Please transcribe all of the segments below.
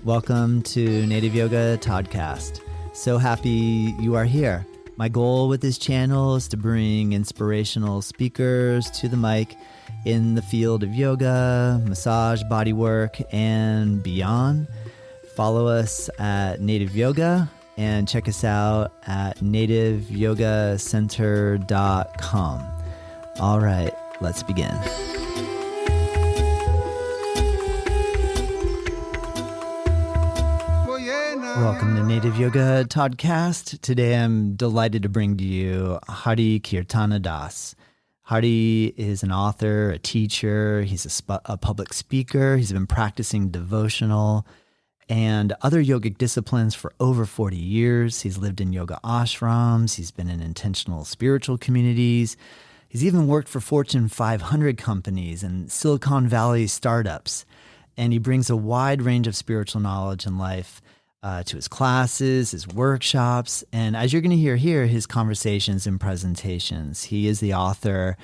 Welcome to Native Yoga Toddcast. So happy you are here. My goal with this channel is to bring inspirational speakers to the mic in the field of yoga, massage, bodywork, and beyond. Follow us at Native Yoga and check us out at nativeyogacenter.com. All right, let's begin. Welcome to Native Yoga Toddcast. Today I'm delighted to bring to you Hari-kirtana Das. Hari is an author, a teacher, he's a public speaker, he's been practicing devotional and other yogic disciplines for over 40 years. He's lived in yoga ashrams, he's been in intentional spiritual communities, he's even worked for Fortune 500 companies and Silicon Valley startups, and he brings a wide range of spiritual knowledge and life to his classes, his workshops, and as you're going to hear here, his conversations and presentations. He is the author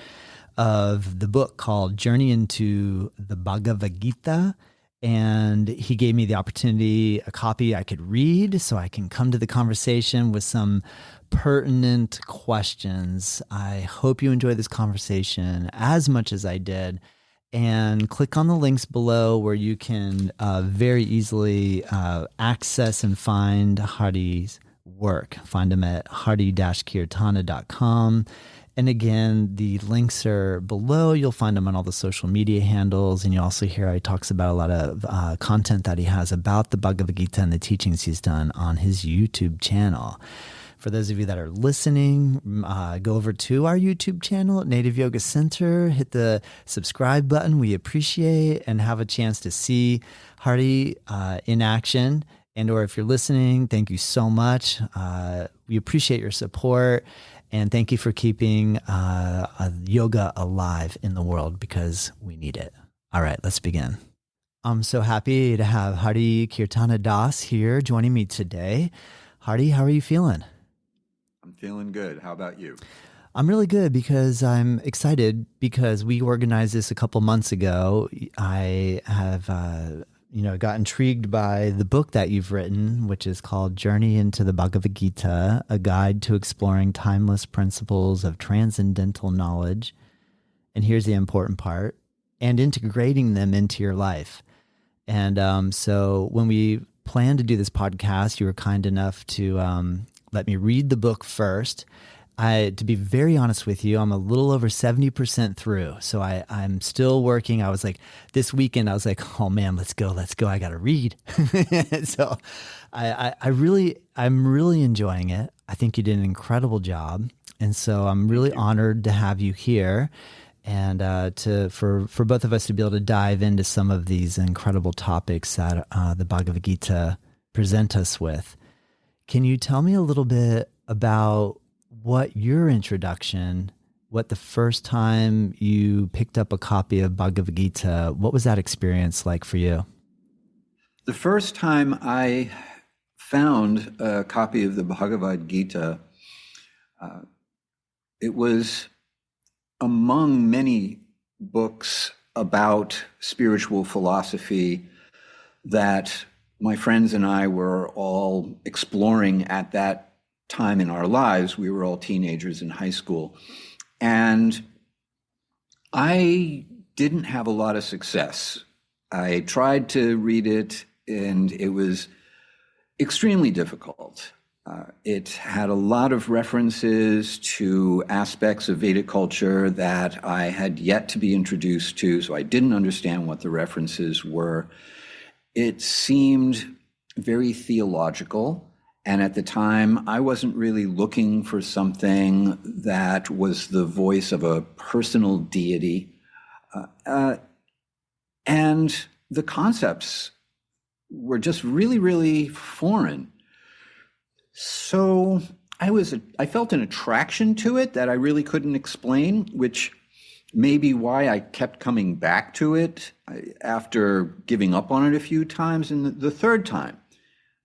of the book called Journey into the Bhagavad Gita, and he gave me the opportunity, a copy I could read so I can come to the conversation with some pertinent questions. I hope you enjoy this conversation as much as I did. And click on the links below where you can very easily access and find Hari's work. Find him at hari-kirtana.com. And again, the links are below. You'll find him on all the social media handles. And you also hear he talks about a lot of content that he has about the Bhagavad Gita and the teachings he's done on his YouTube channel. For those of you that are listening, go over to our YouTube channel at Native Yoga Center, hit the subscribe button. We appreciate and have a chance to see Hari in action. And or if you're listening, thank you so much. We appreciate your support. And thank you for keeping yoga alive in the world because we need it. All right, let's begin. I'm so happy to have Hari-kirtana Das here joining me today. Hari, how are you feeling? I'm feeling good. How about you? I'm really good because I'm excited because we organized this a couple months ago. I have, got intrigued by the book that you've written, which is called Journey into the Bhagavad Gita, a guide to exploring timeless principles of transcendental knowledge. And here's the important part, and integrating them into your life. And so when we planned to do this podcast, you were kind enough to let me read the book first. To be very honest with you, I'm a little over 70% through. So I'm still working. I was like, this weekend, I was like, oh man, let's go. I got to read. So I'm really enjoying it. I think you did an incredible job. And so I'm really honored to have you here and for both of us to be able to dive into some of these incredible topics that the Bhagavad Gita present us with. Can you tell me a little bit about what the first time you picked up a copy of Bhagavad Gita, what was that experience like for you? The first time I found a copy of the Bhagavad Gita, it was among many books about spiritual philosophy that my friends and I were all exploring at that time in our lives. We were all teenagers in high school. And I didn't have a lot of success. I tried to read it, and it was extremely difficult. It had a lot of references to aspects of Vedic culture that I had yet to be introduced to, so I didn't understand what the references were. It seemed very theological, and at the time, I wasn't really looking for something that was the voice of a personal deity. And the concepts were just really, really foreign. So I felt an attraction to it that I really couldn't explain, which may be why I kept coming back to it after giving up on it a few times. And the third time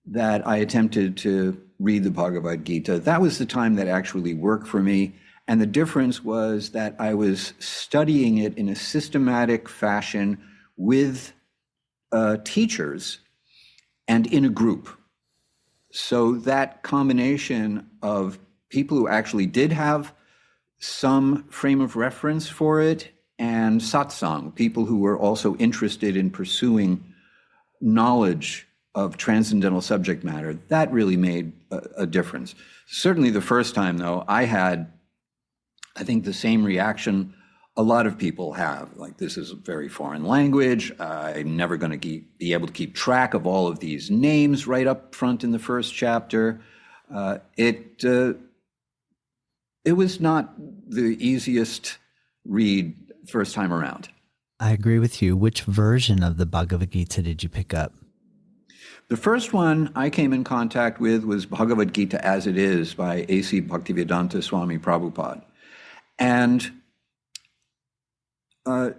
that I attempted to read the Bhagavad Gita, that was the time that actually worked for me. And the difference was that I was studying it in a systematic fashion with teachers and in a group. So that combination of people who actually did have some frame of reference for it, and satsang, people who were also interested in pursuing knowledge of transcendental subject matter, that really made a difference. Certainly the first time, though, I had, I think, the same reaction a lot of people have. Like, this is a very foreign language. I'm never going to be able to keep track of all of these names right up front in the first chapter. It was not the easiest read first time around. I agree with you. Which version of the Bhagavad Gita did you pick up? The first one I came in contact with was Bhagavad Gita as it is by A.C. Bhaktivedanta Swami Prabhupada. And Srila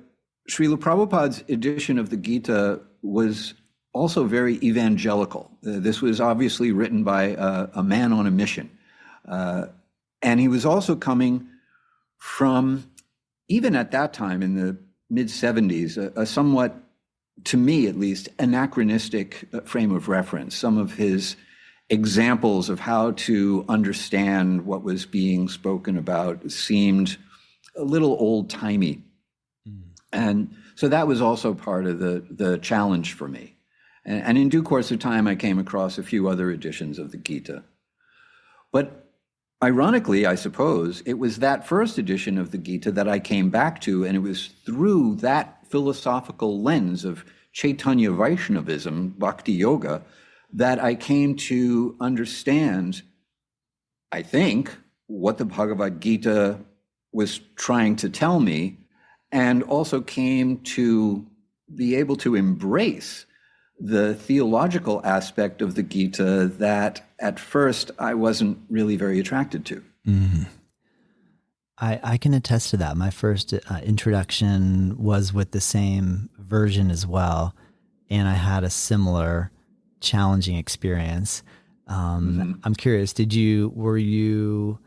Prabhupada's edition of the Gita was also very evangelical. This was obviously written by a man on a mission. And he was also coming from, even at that time in the mid-70s, a somewhat, to me at least, anachronistic frame of reference. Some of his examples of how to understand what was being spoken about seemed a little old-timey. And so that was also part of the challenge for me. And in due course of time, I came across a few other editions of the Gita. But ironically, I suppose, it was that first edition of the Gita that I came back to, and it was through that philosophical lens of Chaitanya Vaishnavism, Bhakti Yoga, that I came to understand, I think, what the Bhagavad Gita was trying to tell me, and also came to be able to embrace the theological aspect of the Gita that at first I wasn't really very attracted to. Mm-hmm. I can attest to that. My first introduction was with the same version as well, and I had a similar challenging experience. I'm curious, were you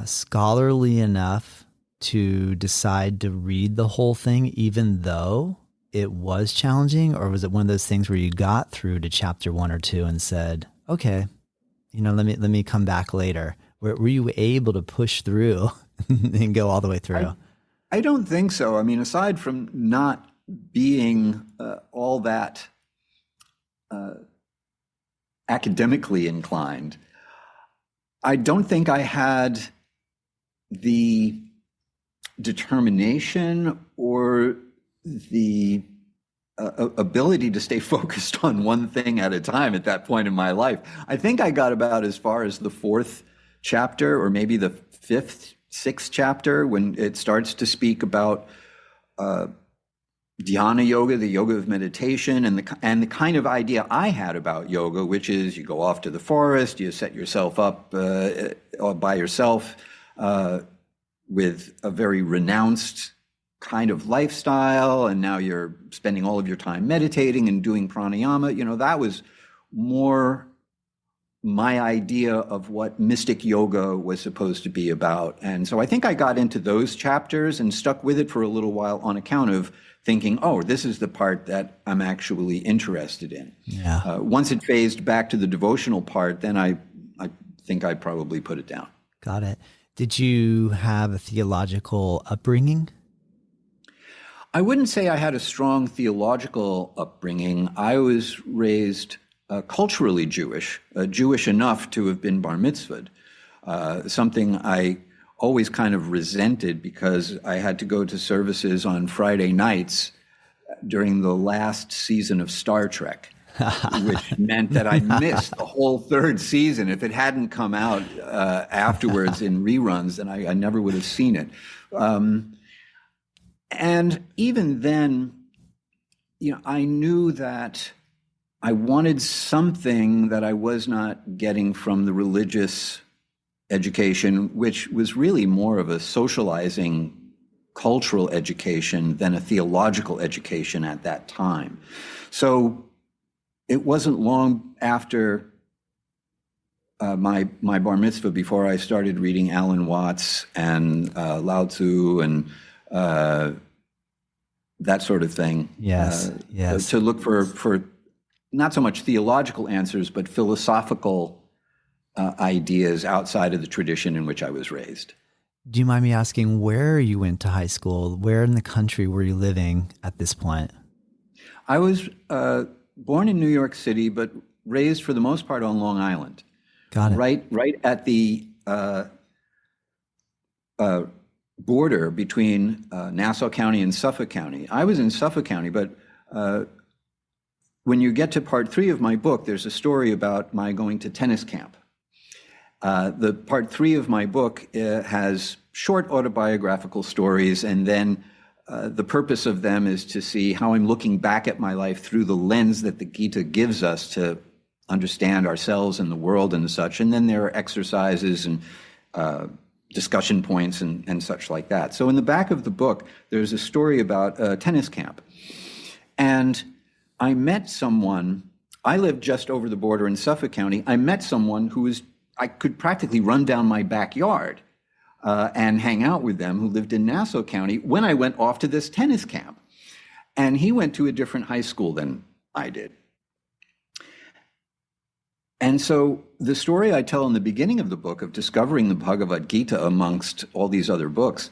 scholarly enough to decide to read the whole thing, even though it was challenging, or was it one of those things where you got through to chapter 1 or 2 and said, okay, let me come back later? Were you able to push through and go all the way through? I don't think so. I mean, aside from not being all that academically inclined, I don't think I had the determination or the ability to stay focused on one thing at a time at that point in my life. I think I got about as far as the 4th chapter, or maybe the 5th, 6th chapter, when it starts to speak about dhyana yoga, the yoga of meditation, and the kind of idea I had about yoga, which is you go off to the forest, you set yourself up by yourself with a very renounced kind of lifestyle, and now you're spending all of your time meditating and doing pranayama. That was more my idea of what mystic yoga was supposed to be about. And so I think I got into those chapters and stuck with it for a little while on account of thinking, oh, this is the part that I'm actually interested in. Yeah. Once it phased back to the devotional part, then I think I'd probably put it down. Got it. Did you have a theological upbringing? I wouldn't say I had a strong theological upbringing. I was raised culturally Jewish, Jewish enough to have been bar mitzvahed, something I always kind of resented because I had to go to services on Friday nights during the last season of Star Trek, which meant that I missed the whole 3rd season. If it hadn't come out afterwards in reruns, then I never would have seen it. And even then, I knew that I wanted something that I was not getting from the religious education, which was really more of a socializing cultural education than a theological education at that time. So it wasn't long after my bar mitzvah before I started reading Alan Watts and Lao Tzu and that sort of thing. Yes. To look for not so much theological answers, but philosophical ideas outside of the tradition in which I was raised. Do you mind me asking where you went to high school? Where in the country were you living at this point? I was born in New York City, but raised for the most part on Long Island. Got it. Right at the border between Nassau County and Suffolk County. I was in Suffolk County, but when you get to part 3 of my book, there's a story about my going to tennis camp. The part 3 of my book has short autobiographical stories, and then the purpose of them is to see how I'm looking back at my life through the lens that the Gita gives us to understand ourselves and the world and such. And then there are exercises and discussion points and such like that. So in the back of the book, there's a story about a tennis camp. And I met someone, I lived just over the border in Suffolk County. I met someone who was, I could practically run down my backyard and hang out with them, who lived in Nassau County, when I went off to this tennis camp. And he went to a different high school than I did. And so the story I tell in the beginning of the book of discovering the Bhagavad Gita amongst all these other books,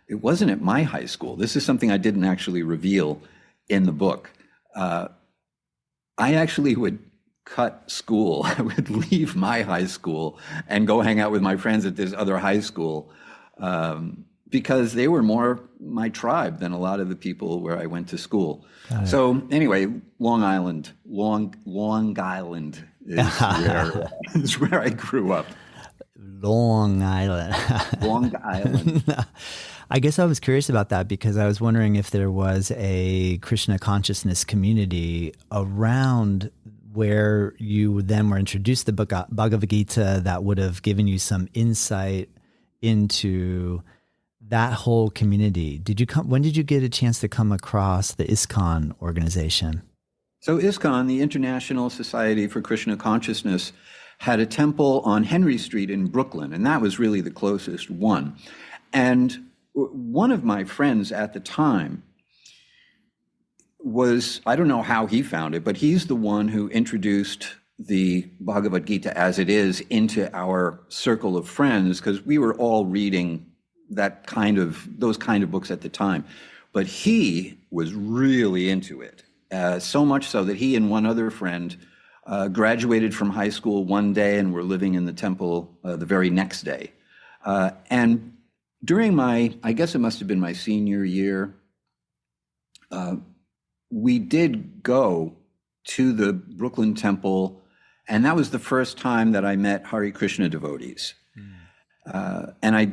it wasn't at my high school. This is something I didn't actually reveal in the book. I actually would cut school. I would leave my high school and go hang out with my friends at this other high school because they were more my tribe than a lot of the people where I went to school. So anyway, Long Island is where I grew up. Long Island. Long Island. I guess I was curious about that because I was wondering if there was a Krishna consciousness community around where you then were introduced to the Bhagavad Gita that would have given you some insight into that whole community. When did you get a chance to come across the ISKCON organization? So ISKCON, the International Society for Krishna Consciousness, had a temple on Henry Street in Brooklyn, and that was really the closest one. And one of my friends at the time was, I don't know how he found it, but he's the one who introduced the Bhagavad Gita as it is into our circle of friends, because we were all reading those kind of books at the time. But he was really into it, so much so that he and one other friend graduated from high school one day and were living in the temple the very next day. And during I guess it must have been my senior year, we did go to the Brooklyn temple, and that was the first time that I met Hare Krishna devotees. And I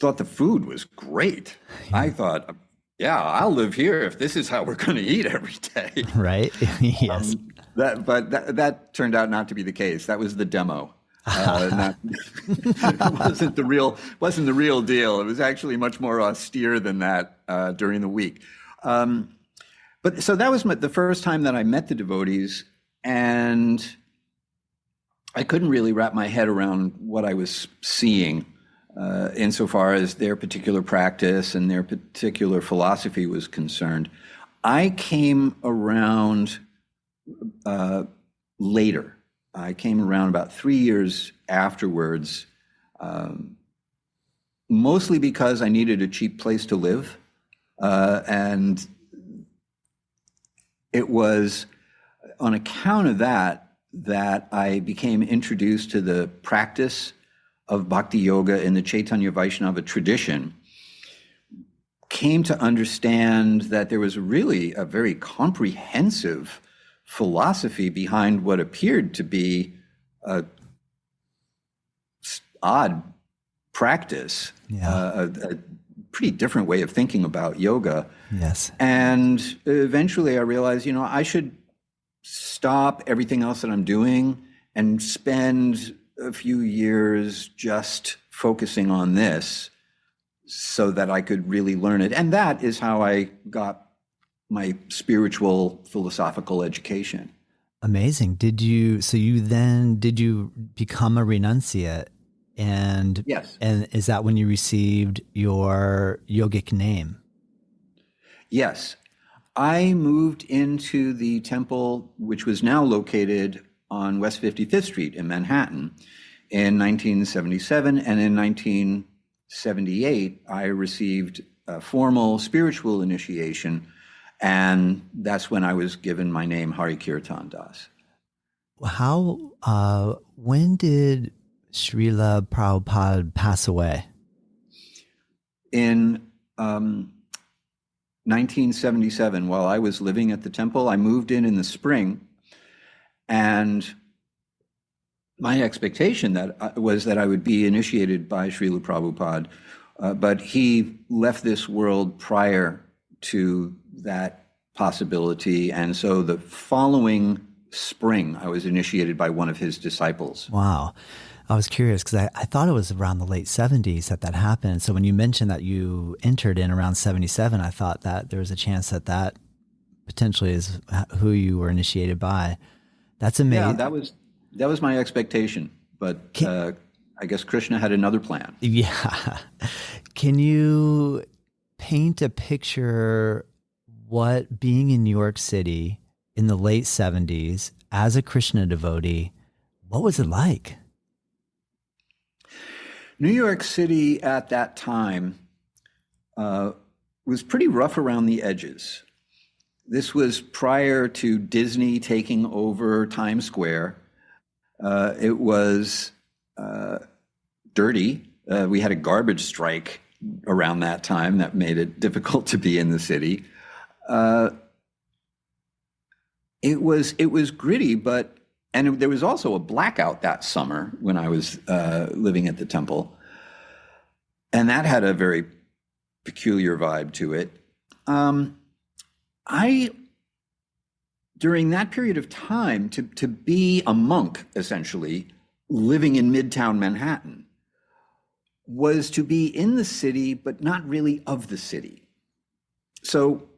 thought the food was great. I thought, yeah, I'll live here if this is how we're going to eat every day. Right? Yes. But that turned out not to be the case. That was the demo. It wasn't the real deal. It was actually much more austere than that during the week. But so that was the first time that I met the devotees, and I couldn't really wrap my head around what I was seeing insofar as their particular practice and their particular philosophy was concerned. I came around later. I came around about 3 years afterwards, mostly because I needed a cheap place to live. And it was on account of that I became introduced to the practice of Bhakti Yoga in the Chaitanya Vaishnava tradition, came to understand that there was really a very comprehensive philosophy behind what appeared to be a odd practice, a pretty different way of thinking about yoga. Yes. And eventually I realized, I should stop everything else that I'm doing and spend a few years just focusing on this so that I could really learn it. And that is how I got my spiritual philosophical education. Amazing. Did you become a renunciate? And yes. And is that when you received your yogic name? Yes. I moved into the temple, which was now located on West 55th Street in Manhattan in 1977. And in 1978, I received a formal spiritual initiation. And that's when I was given my name, Hari-kirtana Das. When did Srila Prabhupada pass away? In 1977, while I was living at the temple, I moved in the spring, and my expectation was that I would be initiated by Srila Prabhupada, but he left this world prior to that possibility, and so the following spring, I was initiated by one of his disciples. Wow. I was curious because I thought it was around the late 70s that happened. So when you mentioned that you entered in around 77, I thought that there was a chance that potentially is who you were initiated by. That's amazing. Yeah, that was my expectation, but I guess Krishna had another plan. Yeah. Can you paint a picture what being in New York City in the late 70s as a Krishna devotee, what was it like? New York City at that time was pretty rough around the edges. This was prior to Disney taking over Times Square. It was dirty. We had a garbage strike around that time that made it difficult to be in the city. It was gritty, and there was also a blackout that summer when I was living at the temple. And that had a very peculiar vibe to it. During that period of time, to be a monk, essentially, living in Midtown Manhattan, was to be in the city, but not really of the city. So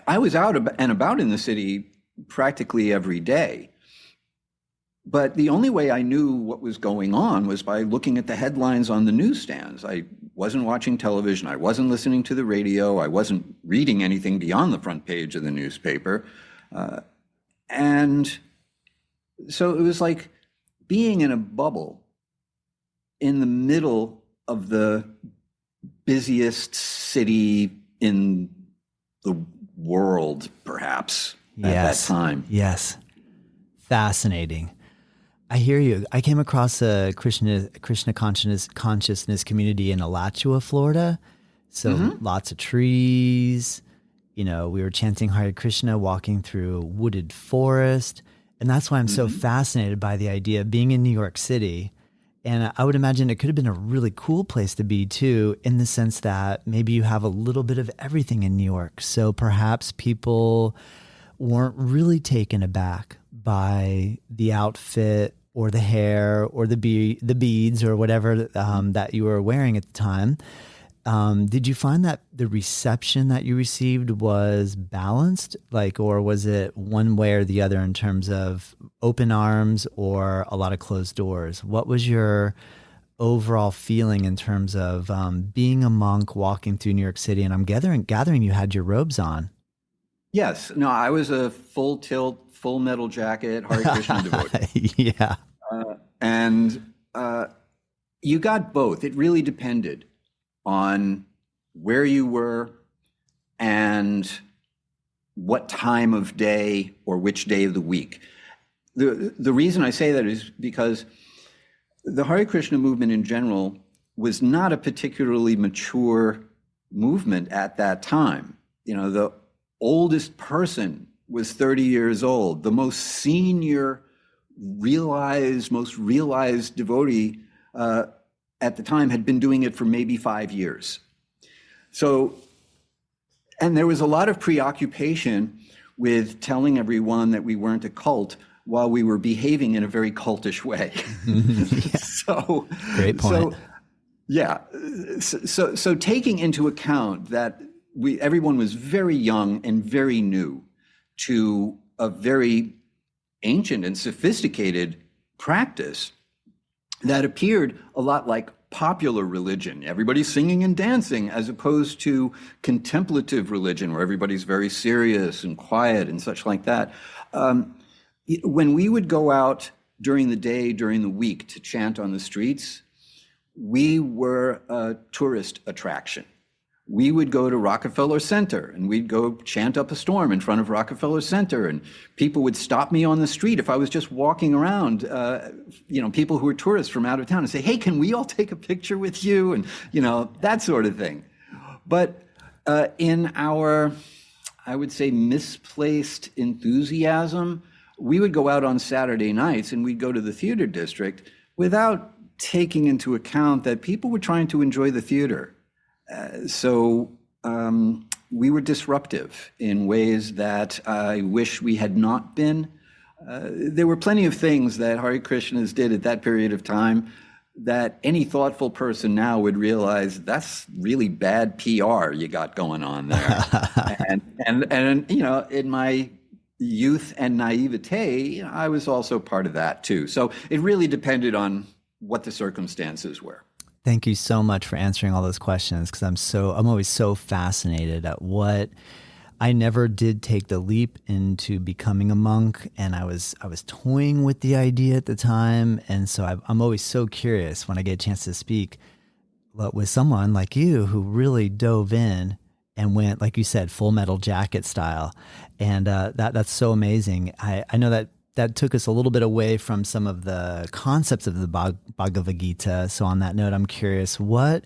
I was out and about in the city practically every day. But the only way I knew what was going on was by looking at the headlines on the newsstands. I wasn't watching television. I wasn't listening to the radio. I wasn't reading anything beyond the front page of the newspaper. And so it was like being in a bubble in the middle of the busiest city in the world, perhaps, at that time. Yes. Fascinating. I hear you. I came across a Krishna consciousness community in Alachua, Florida. So lots of trees. We were chanting Hare Krishna, walking through wooded forest. And that's why I'm so fascinated by the idea of being in New York City. And I would imagine it could have been a really cool place to be too, in the sense that maybe you have a little bit of everything in New York. So perhaps people weren't really taken aback by the outfit or the hair or the beads or whatever that you were wearing at the time. Did you find that the reception that you received was balanced, or was it one way or the other in terms of open arms or a lot of closed doors? What was your overall feeling in terms of being a monk walking through New York City? And I'm gathering you had your robes on. Yes. No, I was a full tilt, full metal jacket, Hare Krishna devotee. Yeah. And you got both. It really depended on where you were and what time of day or which day of the week. The reason I say that is because the Hare Krishna movement in general was not a particularly mature movement at that time. The oldest person was 30 years old. The most senior, most realized devotee at the time had been doing it for maybe 5 years. So, and there was a lot of preoccupation with telling everyone that we weren't a cult while we were behaving in a very cultish way. So, great point. So taking into account that everyone was very young and very new to a very ancient and sophisticated practice that appeared a lot like popular religion. Everybody's singing and dancing, as opposed to contemplative religion, where everybody's very serious and quiet and such like that. When we would go out during the day, during the week, to chant on the streets, we were a tourist attraction. We would go to Rockefeller Center and we'd go chant up a storm in front of Rockefeller Center, and people would stop me on the street if I was just walking around, people who were tourists from out of town, and say, hey, can we all take a picture with you? And, that sort of thing. But in our, I would say, misplaced enthusiasm, we would go out on Saturday nights and we'd go to the theater district without taking into account that people were trying to enjoy the theater. So we were disruptive in ways that I wish we had not been. There were plenty of things that Hari-Krishnas did at that period of time that any thoughtful person now would realize that's really bad PR you got going on there. and in my youth and naivete, I was also part of that too. So it really depended on what the circumstances were. Thank you so much for answering all those questions, because I'm always so fascinated at what I never did take the leap into becoming a monk, and I was toying with the idea at the time, and so I'm always so curious when I get a chance to speak with someone like you who really dove in and went, like you said, Full Metal Jacket style, and that's so amazing. I know that took us a little bit away from some of the concepts of the Bhagavad Gita. So on that note, I'm curious, what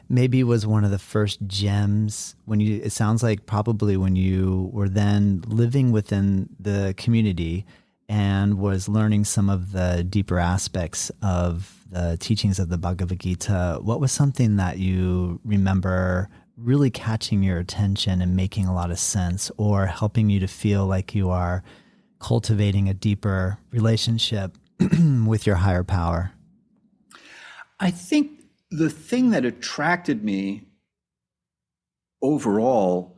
maybe was one of the first gems it sounds like probably when you were then living within the community and was learning some of the deeper aspects of the teachings of the Bhagavad Gita, what was something that you remember really catching your attention and making a lot of sense, or helping you to feel like you are cultivating a deeper relationship with your higher power? I think the thing that attracted me overall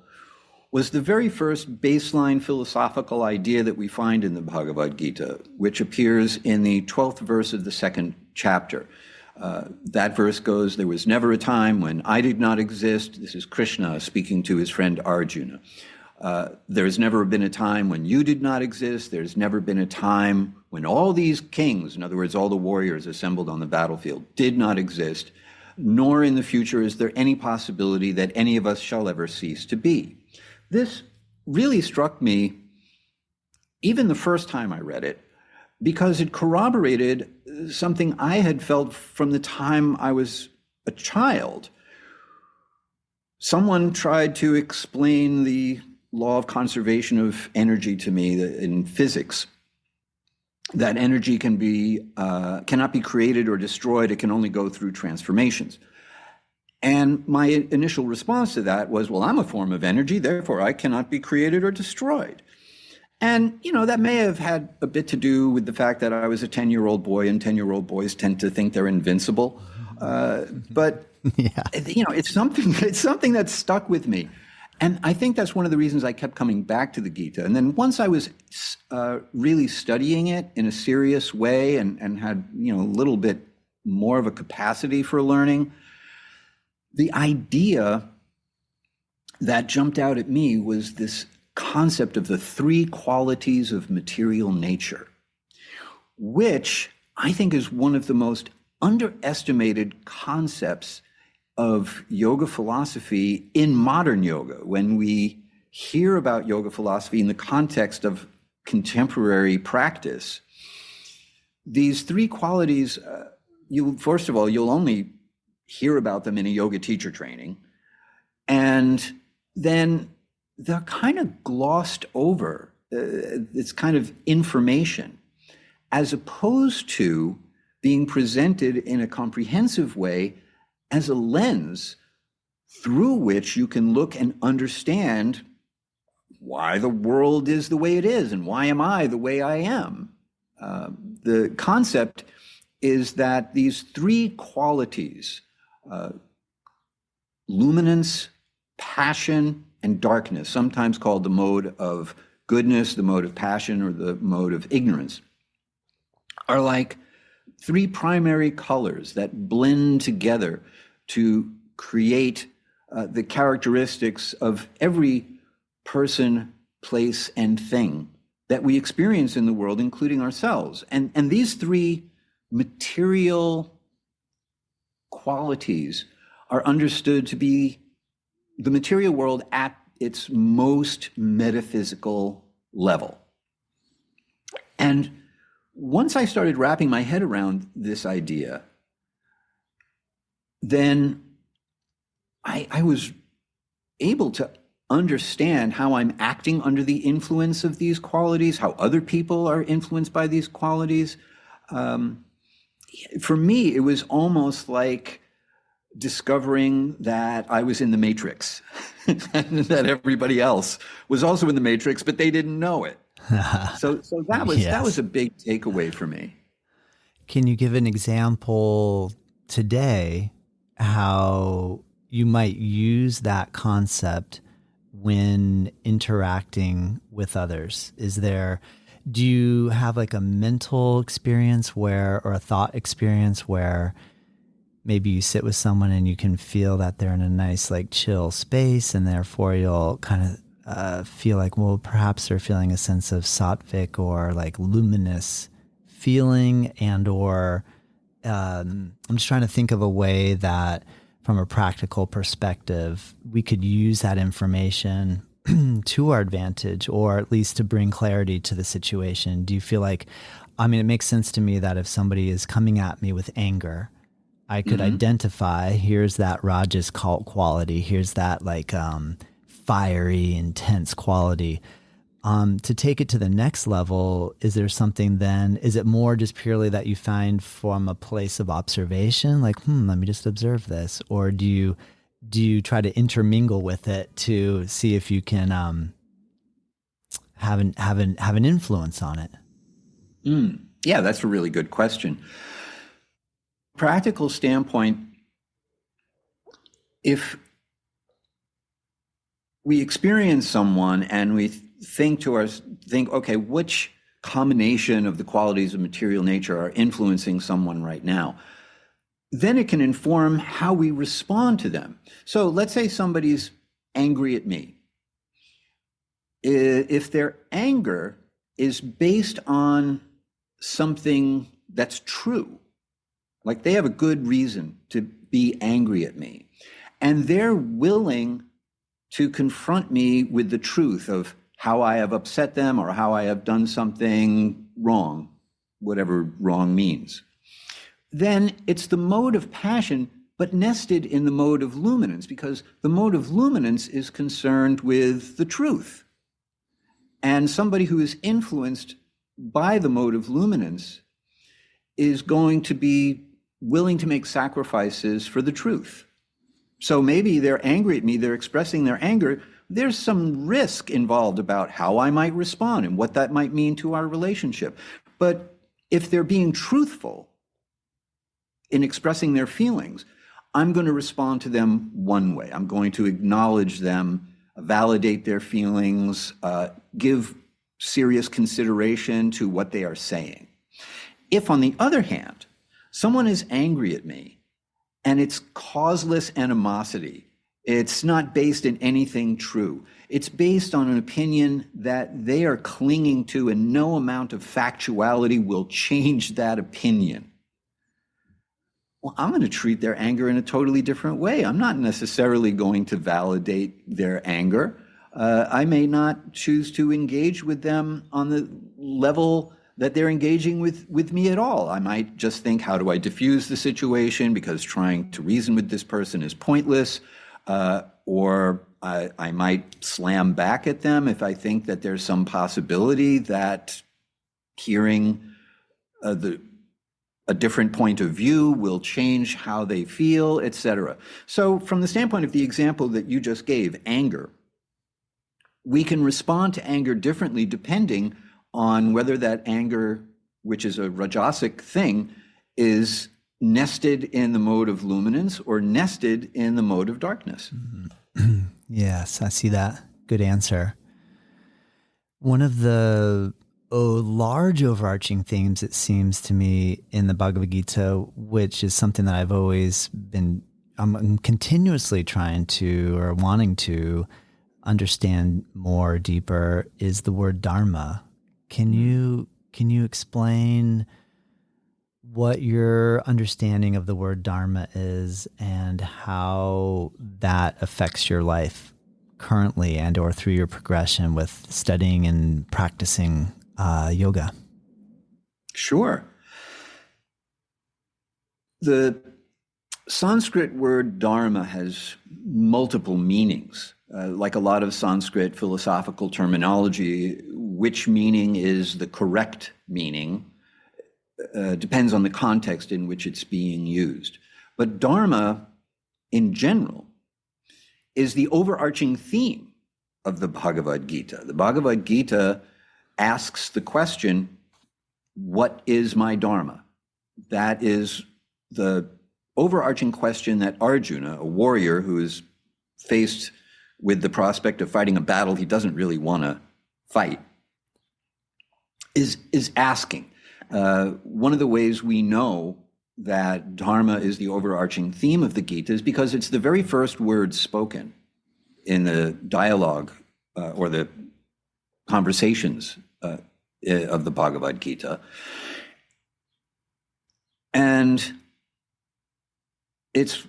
was the very first baseline philosophical idea that we find in the Bhagavad Gita, which appears in the 12th verse of the second chapter. That verse goes, "There was never a time when I did not exist." This is Krishna speaking to his friend Arjuna. There's never been a time when you did not exist. There's never been a time when all these kings, in other words, all the warriors assembled on the battlefield, did not exist, nor in the future is there any possibility that any of us shall ever cease to be. This really struck me, even the first time I read it, because it corroborated something I had felt from the time I was a child. Someone tried to explain the law of conservation of energy to me in physics, that energy cannot be created or destroyed. It can only go through transformations. And my initial response to that was, well, I'm a form of energy, therefore I cannot be created or destroyed. And, that may have had a bit to do with the fact that I was a 10-year-old boy, and 10-year-old boys tend to think they're invincible. But, yeah. It's something that stuck with me. And I think that's one of the reasons I kept coming back to the Gita. And then once I was really studying it in a serious way and had, a little bit more of a capacity for learning, the idea that jumped out at me was this concept of the three qualities of material nature, which I think is one of the most underestimated concepts of yoga philosophy in modern yoga. When we hear about yoga philosophy in the context of contemporary practice, these three qualities, first of all, you'll only hear about them in a yoga teacher training, and then they're kind of glossed over. It's kind of information, as opposed to being presented in a comprehensive way as a lens through which you can look and understand why the world is the way it is and why am I the way I am. The concept is that these three qualities, luminance, passion, and darkness, sometimes called the mode of goodness, the mode of passion, or the mode of ignorance, are like three primary colors that blend together to create the characteristics of every person, place, and thing that we experience in the world, including ourselves. And these three material qualities are understood to be the material world at its most metaphysical level. And once I started wrapping my head around this idea, then I was able to understand how I'm acting under the influence of these qualities, how other people are influenced by these qualities. For me, it was almost like discovering that I was in the Matrix and that everybody else was also in the Matrix, but they didn't know it. So that was a big takeaway for me. Can you give an example today how you might use that concept when interacting with others? Do you have like a mental experience or a thought experience where maybe you sit with someone and you can feel that they're in a nice, like, chill space, and therefore you'll kind of feel like, well, perhaps they're feeling a sense of sattvic or like luminous feeling, I'm just trying to think of a way that from a practical perspective, we could use that information to our advantage, or at least to bring clarity to the situation. Do you feel like, it makes sense to me that if somebody is coming at me with anger, I could identify, here's that Rajas quality, here's that like fiery, intense quality. To take it to the next level, is there something then, is it more just purely that you find from a place of observation, like, let me just observe this? Or do you try to intermingle with it to see if you can have an influence on it? Yeah, that's a really good question. Practical standpoint, if we experience someone and we think, okay, which combination of the qualities of material nature are influencing someone right now, then it can inform how we respond to them. So let's say somebody's angry at me. If their anger is based on something that's true, like they have a good reason to be angry at me, and they're willing to confront me with the truth of how I have upset them or how I have done something wrong, whatever wrong means, then it's the mode of passion, but nested in the mode of luminance, because the mode of luminance is concerned with the truth. And somebody who is influenced by the mode of luminance is going to be willing to make sacrifices for the truth. So maybe they're angry at me, they're expressing their anger. There's some risk involved about how I might respond and what that might mean to our relationship. But if they're being truthful in expressing their feelings, I'm going to respond to them one way. I'm going to acknowledge them, validate their feelings, give serious consideration to what they are saying. If, on the other hand, someone is angry at me and it's causeless animosity, it's not based in anything true, it's based on an opinion that they are clinging to, and no amount of factuality will change that opinion, well, I'm going to treat their anger in a totally different way. I'm not necessarily going to validate their anger. I may not choose to engage with them on the level that they're engaging with me at all. I might just think, how do I diffuse the situation, because trying to reason with this person is pointless, or I might slam back at them if I think that there's some possibility that hearing a different point of view will change how they feel, etc. So from the standpoint of the example that you just gave, anger, we can respond to anger differently depending on whether that anger, which is a rajasic thing, is nested in the mode of luminance or nested in the mode of darkness. Yes, I see that. Good answer. One of the large overarching themes, it seems to me, in the Bhagavad Gita, which is something that I've always been, I'm continuously trying to or wanting to understand more deeper, is the word Dharma. Can you explain what your understanding of the word Dharma is and how that affects your life currently and or through your progression with studying and practicing yoga? Sure. The Sanskrit word dharma has multiple meanings. Like a lot of Sanskrit philosophical terminology, which meaning is the correct meaning depends on the context in which it's being used. But dharma, in general, is the overarching theme of the Bhagavad Gita. The Bhagavad Gita asks the question, what is my dharma? That is the overarching question that Arjuna, a warrior who is faced with the prospect of fighting a battle he doesn't really want to fight, is asking. One of the ways we know that dharma is the overarching theme of the Gita is because it's the very first word spoken in the dialogue or the conversations of the Bhagavad Gita. And it's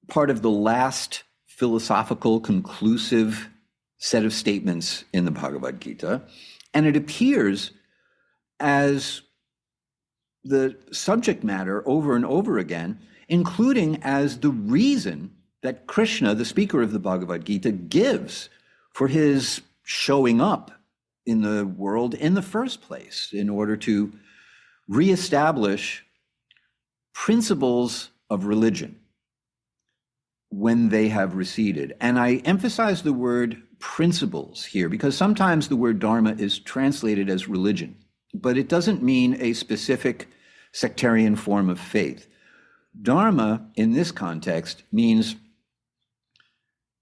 part of the last philosophical, conclusive set of statements in the Bhagavad Gita. And it appears as the subject matter over and over again, including as the reason that Krishna, the speaker of the Bhagavad Gita, gives for his showing up in the world in the first place, in order to reestablish principles of religion when they have receded. And I emphasize the word principles here because sometimes the word dharma is translated as religion, but it doesn't mean a specific sectarian form of faith. Dharma, in this context, means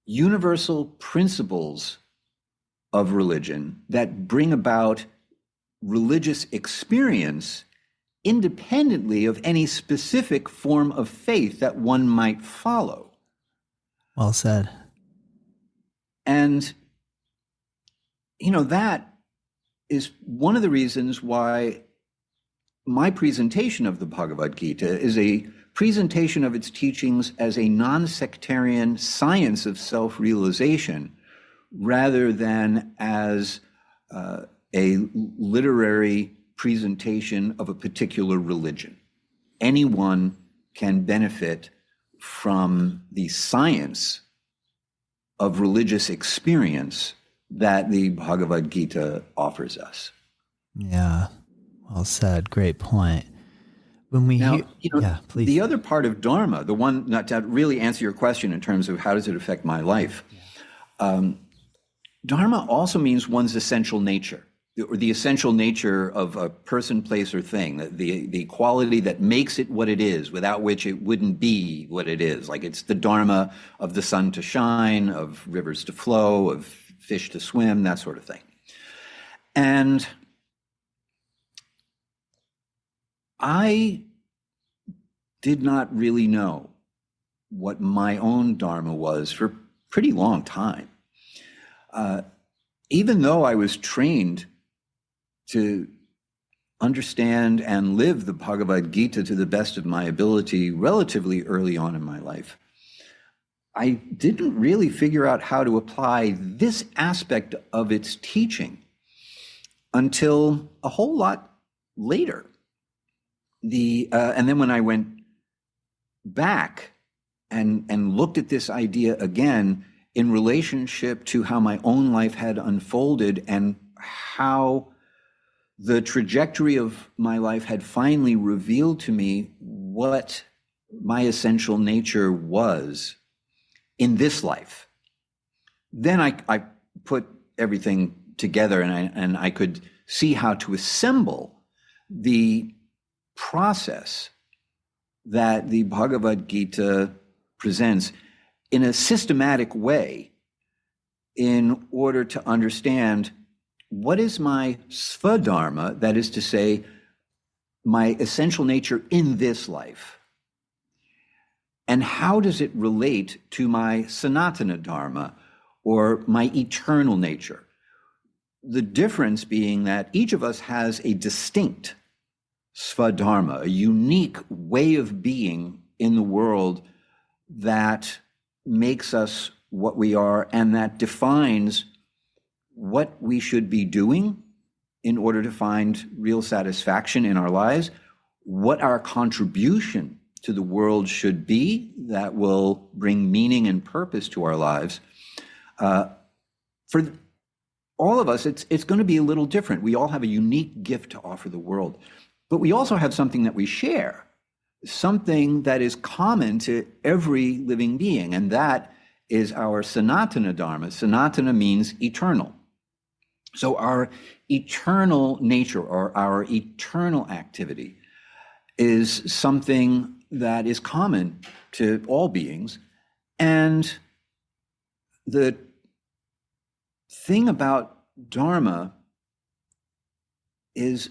universal principles of religion that bring about religious experience independently of any specific form of faith that one might follow. Well said. And, that is one of the reasons why my presentation of the Bhagavad Gita is a presentation of its teachings as a non-sectarian science of self-realization rather than as a literary presentation of a particular religion. Anyone can benefit from the science of religious experience that the Bhagavad Gita offers us. Yeah. Well said. Great point. When we please. The other part of Dharma, the one, not to really answer your question in terms of how does it affect my life, Dharma also means one's essential nature, or the essential nature of a person, place, or thing, the quality that makes it what it is, without which it wouldn't be what it is. Like it's the Dharma of the sun to shine, of rivers to flow, of fish to swim, that sort of thing. And I did not really know what my own Dharma was for a pretty long time. Even though I was trained to understand and live the Bhagavad Gita to the best of my ability relatively early on in my life, I didn't really figure out how to apply this aspect of its teaching until a whole lot later. And then when I went back and looked at this idea again in relationship to how my own life had unfolded and how the trajectory of my life had finally revealed to me what my essential nature was in this life, then I put everything together and I could see how to assemble the process that the Bhagavad Gita presents in a systematic way in order to understand what is my Svadharma, that is to say, my essential nature in this life? And how does it relate to my Sanatana Dharma, or my eternal nature? The difference being that each of us has a distinct Svadharma, a unique way of being in the world that makes us what we are and that defines what we should be doing in order to find real satisfaction in our lives, what our contribution to the world should be that will bring meaning and purpose to our lives. For all of us, it's going to be a little different. We all have a unique gift to offer the world, but we also have something that we share, something that is common to every living being, and that is our Sanatana Dharma. Sanatana means eternal. So our eternal nature, or our eternal activity, is something that is common to all beings. And the thing about Dharma is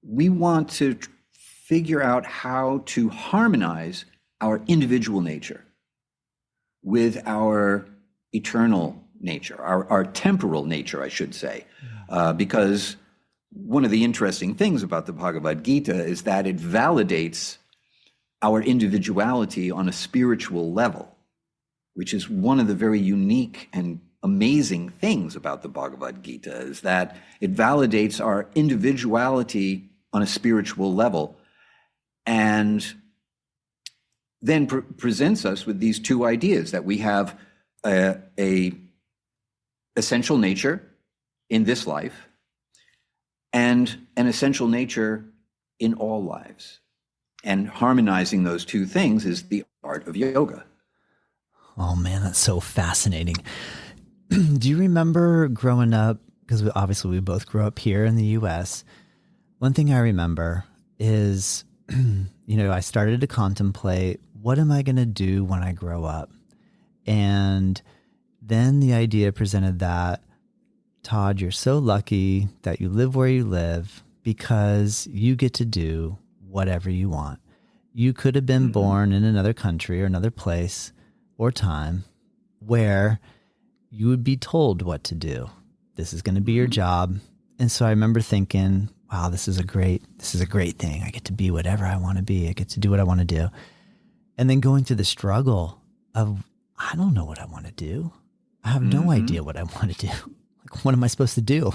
we want to figure out how to harmonize our individual nature with our eternal nature, our temporal nature, I should say, because one of the interesting things about the Bhagavad Gita is that it validates our individuality on a spiritual level, which is one of the very unique and amazing things about the Bhagavad Gita, is that it validates our individuality on a spiritual level and then presents us with these two ideas, that we have a essential nature in this life and an essential nature in all lives. And harmonizing those two things is the art of yoga. Oh man, that's so fascinating. Do you remember growing up, because obviously we both grew up here in the US, one thing I remember is, I started to contemplate, what am I going to do when I grow up? And then the idea presented that, Todd, you're so lucky that you live where you live because you get to do whatever you want. You could have been born in another country or another place or time where you would be told what to do. This is going to be your job. And so I remember thinking, wow, this is a great thing. I get to be whatever I want to be. I get to do what I want to do. And then going through the struggle of, I don't know what I want to do. I have no idea what I want to do. Like, what am I supposed to do?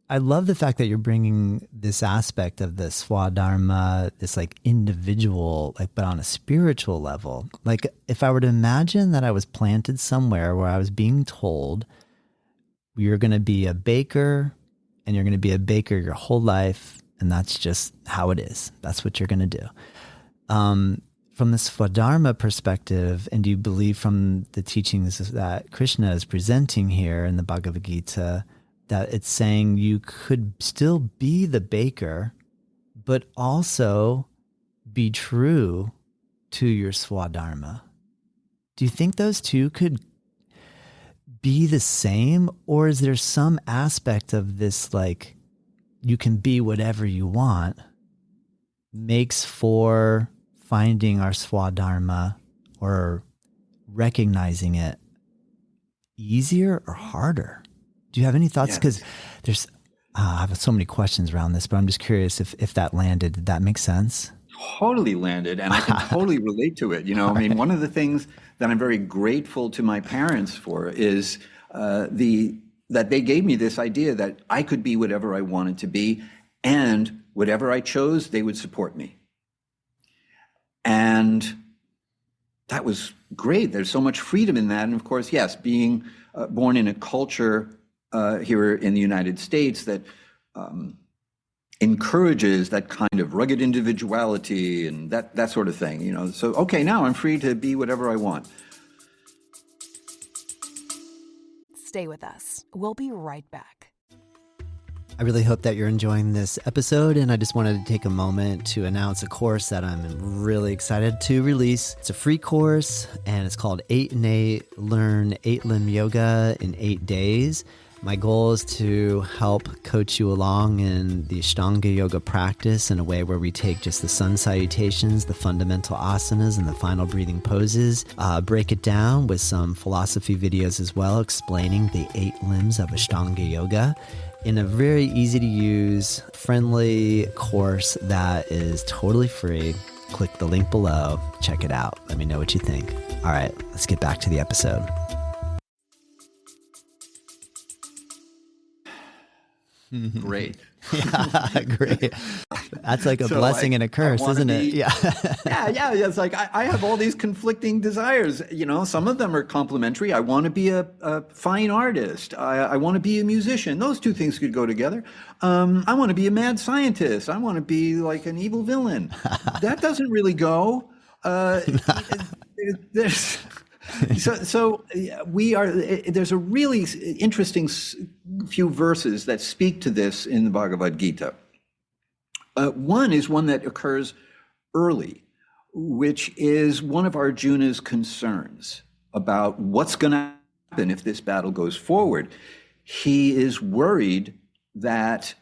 I love the fact that you're bringing this aspect of the Swadharma, this like individual, but on a spiritual level. Like, if I were to imagine that I was planted somewhere where I was being told, you're going to be a baker and you're going to be a baker your whole life, and that's just how it is. That's what you're going to do. From the Swadharma perspective, and do you believe from the teachings that Krishna is presenting here in the Bhagavad Gita, that it's saying you could still be the baker, but also be true to your Swadharma? Do you think those two could be the same, or is there some aspect of this, like, you can be whatever you want, makes for finding our Swadharma or recognizing it easier or harder? Do you have any thoughts? Because there's, I have so many questions around this, but I'm just curious if that landed. Did that make sense? Totally landed, and I can totally relate to it. One of the things that I'm very grateful to my parents for is that they gave me this idea that I could be whatever I wanted to be, and whatever I chose, they would support me. And that was great. There's so much freedom in that. And of course, yes, being born in a culture here in the United States that encourages that kind of rugged individuality and that sort of thing, So, okay, now I'm free to be whatever I want. Stay with us. We'll be right back. I really hope that you're enjoying this episode, and I just wanted to take a moment to announce a course that I'm really excited to release. It's a free course, and it's called 8 in 8, Learn 8-Limb Yoga in 8 days. My goal is to help coach you along in the Ashtanga yoga practice in a way where we take just the sun salutations, the fundamental asanas, and the final breathing poses, break it down with some philosophy videos as well, explaining the 8 limbs of Ashtanga yoga in a very easy to use, friendly course that is totally free. Click the link below, check it out. Let me know what you think. All right, let's get back to the episode. Great. Yeah, great. That's like a blessing and a curse, isn't it? Yeah. Yeah. It's like I have all these conflicting desires. Some of them are complementary. I want to be a fine artist. I want to be a musician. Those two things could go together. I want to be a mad scientist. I want to be like an evil villain. That doesn't really go. There's there's a really interesting few verses that speak to this in the Bhagavad Gita. One is one that occurs early, which is one of Arjuna's concerns about what's going to happen if this battle goes forward. He is worried that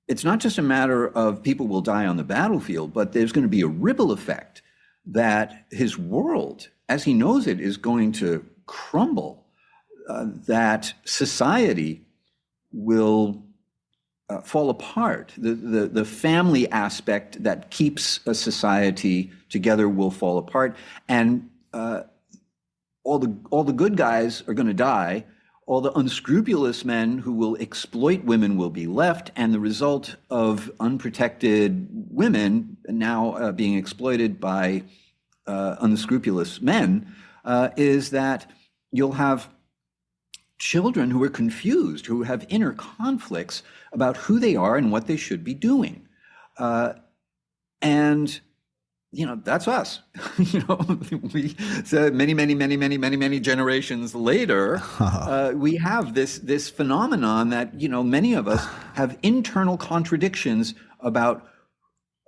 it's not just a matter of people will die on the battlefield, but there's going to be a ripple effect that his world, as he knows it, is going to crumble, that society will fall apart. The family aspect that keeps a society together will fall apart, and all the good guys are going to die. All the unscrupulous men who will exploit women will be left, and the result of unprotected women now being exploited by unscrupulous men is that you'll have children who are confused, who have inner conflicts about who they are and what they should be doing. And that's us. So many generations later, we have this phenomenon that many of us have internal contradictions about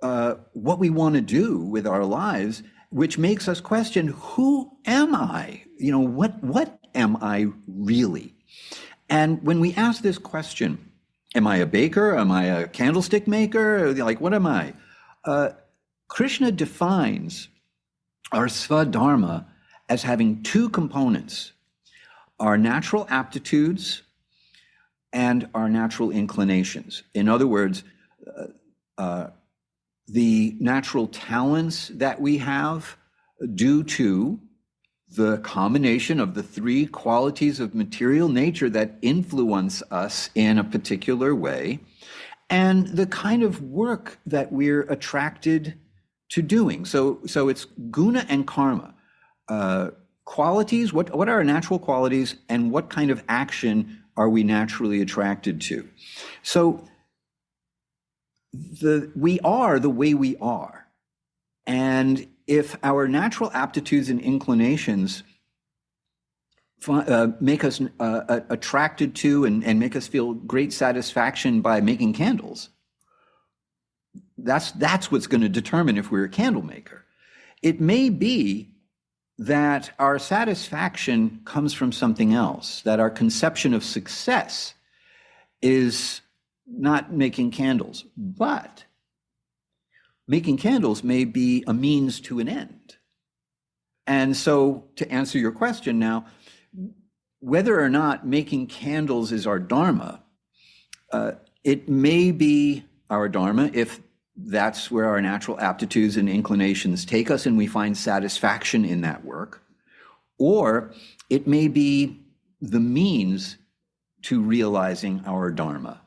what we want to do with our lives, which makes us question, who am I? What am I really? And when we ask this question, am I a baker? Am I a candlestick maker? Like, what am I? Krishna defines our Swadharma as having two components: our natural aptitudes and our natural inclinations. In other words, the natural talents that we have due to the combination of the three qualities of material nature that influence us in a particular way, and the kind of work that we're attracted to doing. So it's guna and karma. Qualities, what are our natural qualities, and what kind of action are we naturally attracted to? So we are the way we are. And if our natural aptitudes and inclinations make us attracted to and make us feel great satisfaction by making candles, that's what's going to determine if we're a candle maker. It may be that our satisfaction comes from something else, that our conception of success is not making candles, but making candles may be a means to an end. And so, to answer your question now, whether or not making candles is our Dharma, it may be our Dharma if that's where our natural aptitudes and inclinations take us and we find satisfaction in that work, or it may be the means to realizing our Dharma,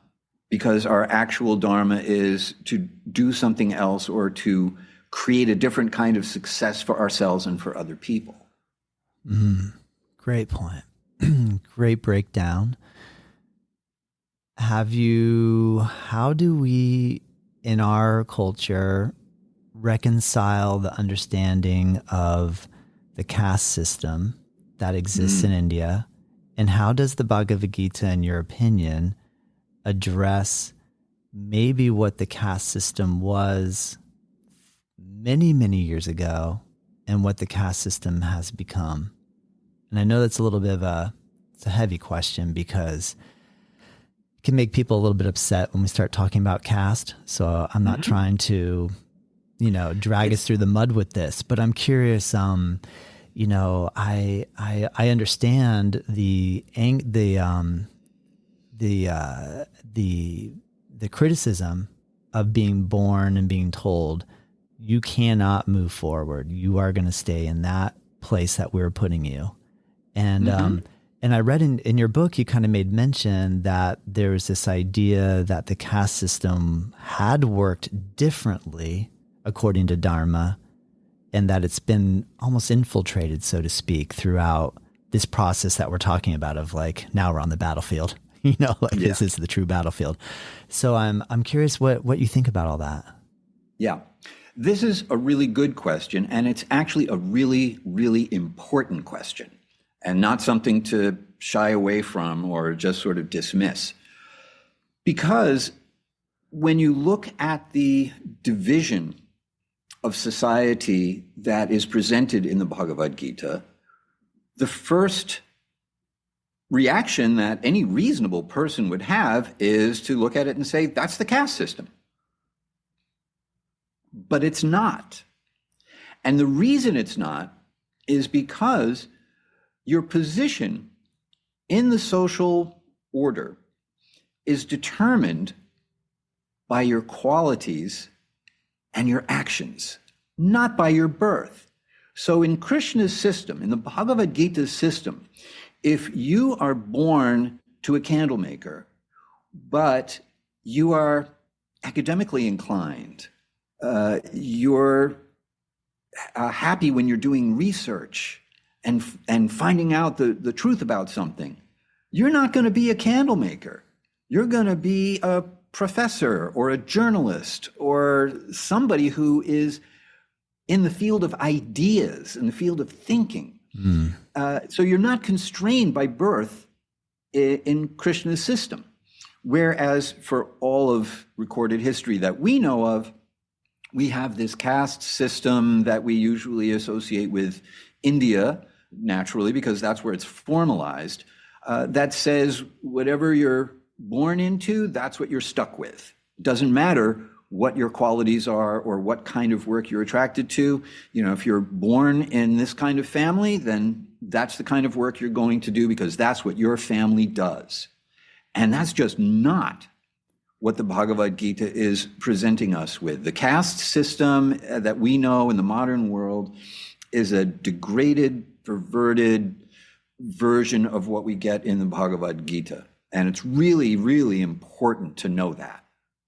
because our actual Dharma is to do something else or to create a different kind of success for ourselves and for other people. Great point. Great breakdown. How do we in our culture reconcile the understanding of the caste system that exists in India, and how does the Bhagavad Gita, in your opinion, address maybe what the caste system was many, many years ago and what the caste system has become. And I know that's a little bit of it's a heavy question because it can make people a little bit upset when we start talking about caste. So I'm not trying to, drag us through the mud with this, but I'm curious, I understand the criticism of being born and being told you cannot move forward. You are going to stay in that place that we're putting you. And and I read in your book, you kind of made mention that there was this idea that the caste system had worked differently according to Dharma, and that it's been almost infiltrated, so to speak, throughout this process that we're talking about of like, now we're on the battlefield, This is the true battlefield. So I'm curious what you think about all that. Yeah, this is a really good question, and it's actually a really, really important question, and not something to shy away from or just sort of dismiss. Because when you look at the division of society that is presented in the Bhagavad Gita, the first reaction that any reasonable person would have is to look at it and say, that's the caste system. But it's not. And the reason it's not is because your position in the social order is determined by your qualities and your actions, not by your birth. So in Krishna's system, in the Bhagavad Gita's system, if you are born to a candle maker, but you are academically inclined, you're happy when you're doing research and finding out the truth about something, you're not going to be a candle maker. You're going to be a professor or a journalist or somebody who is in the field of ideas, in the field of thinking. So you're not constrained by birth in Krishna's system. Whereas for all of recorded history that we know of, we have this caste system that we usually associate with India, naturally, because that's where it's formalized, that says whatever you're born into, that's what you're stuck with. It doesn't matter what your qualities are or what kind of work you're attracted to. If you're born in this kind of family, then that's the kind of work you're going to do because that's what your family does. And that's just not what the Bhagavad Gita is presenting us with. The caste system that we know in the modern world is a degraded, perverted version of what we get in the Bhagavad Gita. And it's really, really important to know that.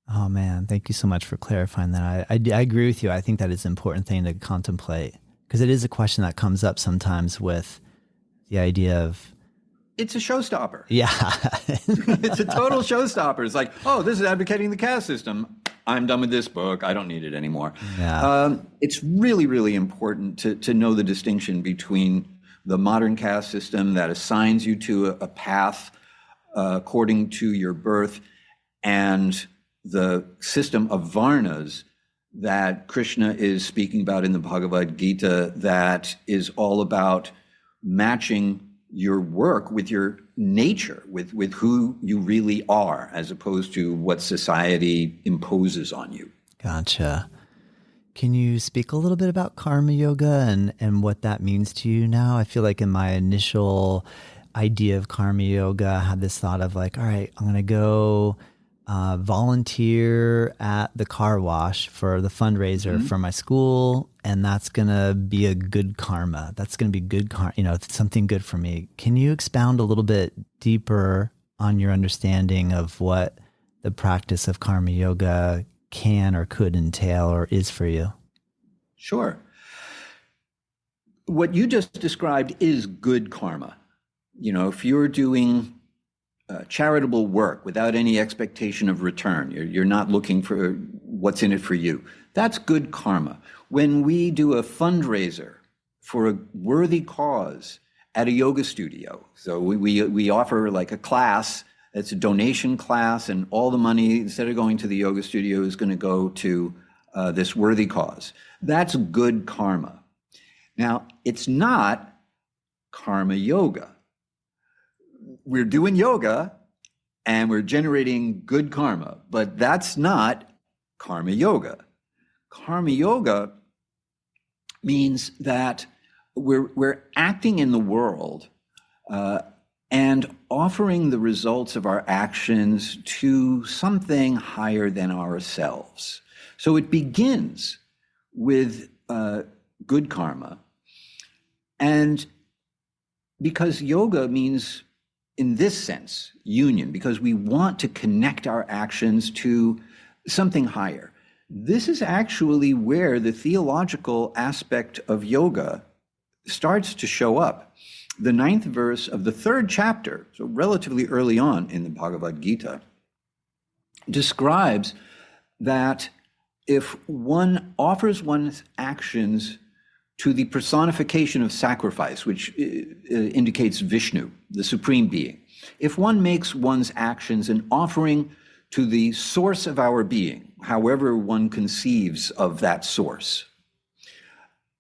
Oh man, thank you so much for clarifying that. I agree with you. I think that is an important thing to contemplate because it is a question that comes up sometimes with the idea of... It's a showstopper. Yeah. It's a total showstopper. It's like, oh, this is advocating the caste system. I'm done with this book. I don't need it anymore. Yeah. It's really, really important to know the distinction between the modern caste system that assigns you to a path according to your birth and the system of varnas that Krishna is speaking about in the Bhagavad Gita that is all about matching your work with your nature, with who you really are, as opposed to what society imposes on you. Gotcha. Can you speak a little bit about karma yoga and what that means to you now? I feel like in my initial idea of karma yoga, I had this thought of like, all right, I'm going to go volunteer at the car wash for the fundraiser for my school, and that's going to be a good karma. That's going to be good karma, something good for me. Can you expound a little bit deeper on your understanding of what the practice of karma yoga can or could entail or is for you? Sure. What you just described is good karma. If you're doing charitable work without any expectation of return, you're not looking for what's in it for you, that's good karma. When we do a fundraiser for a worthy cause at a yoga studio, so we offer like a class It's a donation class, and all the money, instead of going to the yoga studio, is going to go to this worthy cause. That's good karma. Now, it's not karma yoga. We're doing yoga and we're generating good karma, but that's not karma yoga. Karma yoga means that we're acting in the world and offering the results of our actions to something higher than ourselves. So it begins with good karma. And because yoga means, in this sense, union, because we want to connect our actions to something higher. This is actually where the theological aspect of yoga starts to show up. The 9th verse of the 3rd chapter, so relatively early on in the Bhagavad Gita, describes that if one offers one's actions to the personification of sacrifice, which indicates Vishnu, the Supreme Being, if one makes one's actions an offering to the source of our being, however one conceives of that source,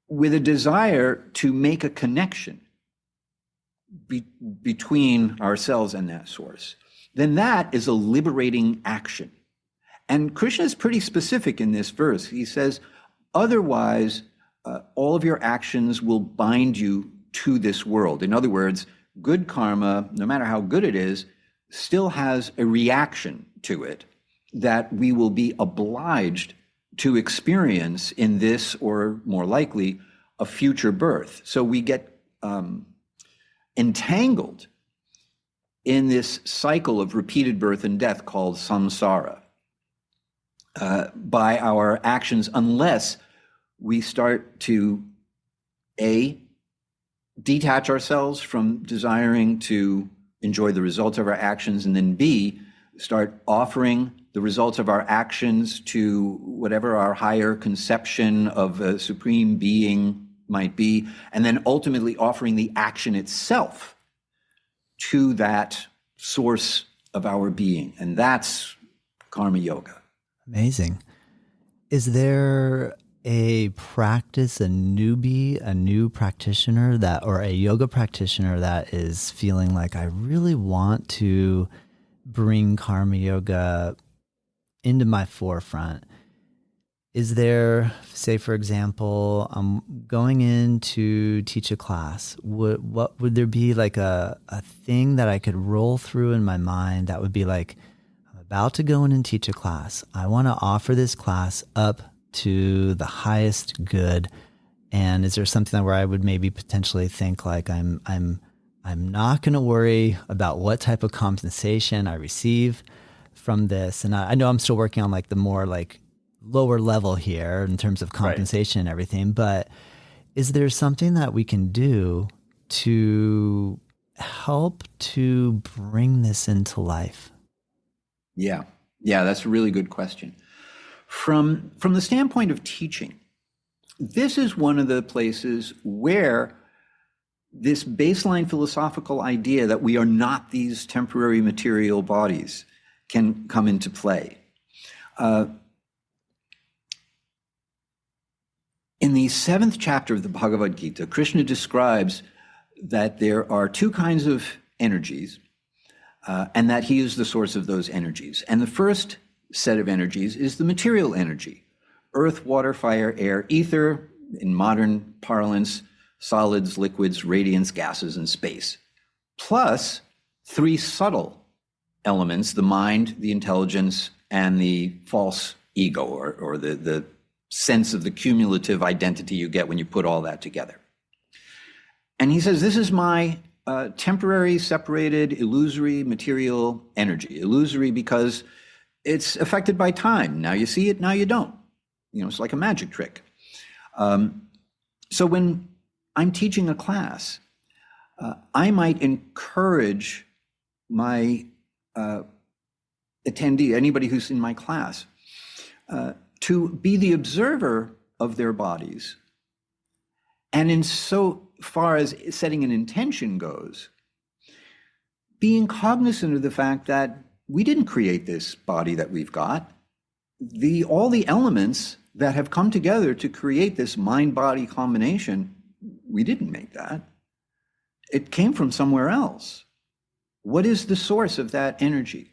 with a desire to make a connection between ourselves and that source, then that is a liberating action. And Krishna is pretty specific in this verse. He says, otherwise, all of your actions will bind you to this world. In other words, good karma, no matter how good it is, still has a reaction to it that we will be obliged to experience in this, or more likely, a future birth. So we get entangled in this cycle of repeated birth and death called samsara by our actions, unless we start to detach ourselves from desiring to enjoy the results of our actions, and then B, start offering the results of our actions to whatever our higher conception of a supreme being might be, and then ultimately offering the action itself to that source of our being. And that's karma yoga. Amazing. Is there a practice, a newbie, a new practitioner that, or a yoga practitioner that is feeling like, I really want to bring karma yoga into my forefront? Is there, say, for example, I'm going in to teach a class. What would there be like a thing that I could roll through in my mind that would be like, I'm about to go in and teach a class. I want to offer this class up to the highest good. And is there something where I would maybe potentially think like, I'm not going to worry about what type of compensation I receive from this. And I know I'm still working on like the more like lower level here in terms of compensation and everything, but is there something that we can do to help to bring this into life? Yeah, that's a really good question. From the standpoint of teaching, this is one of the places where this baseline philosophical idea that we are not these temporary material bodies can come into play. In the 7th chapter of the Bhagavad Gita, Krishna describes that there are 2 kinds of energies, and that he is the source of those energies. And the first set of energies is the material energy: earth, water, fire, air, ether, in modern parlance, solids, liquids, radiance, gases, and space, plus 3 subtle elements: the mind, the intelligence, and the false ego, or the sense of the cumulative identity you get when you put all that together. And he says, this is my temporary, separated, illusory material energy. Illusory because it's affected by time. Now you see it, now you don't. It's like a magic trick. So when I'm teaching a class, I might encourage my attendee, anybody who's in my class, to be the observer of their bodies. And in so far as setting an intention goes, being cognizant of the fact that we didn't create this body that we've got. All the elements that have come together to create this mind-body combination, we didn't make that. It came from somewhere else. What is the source of that energy?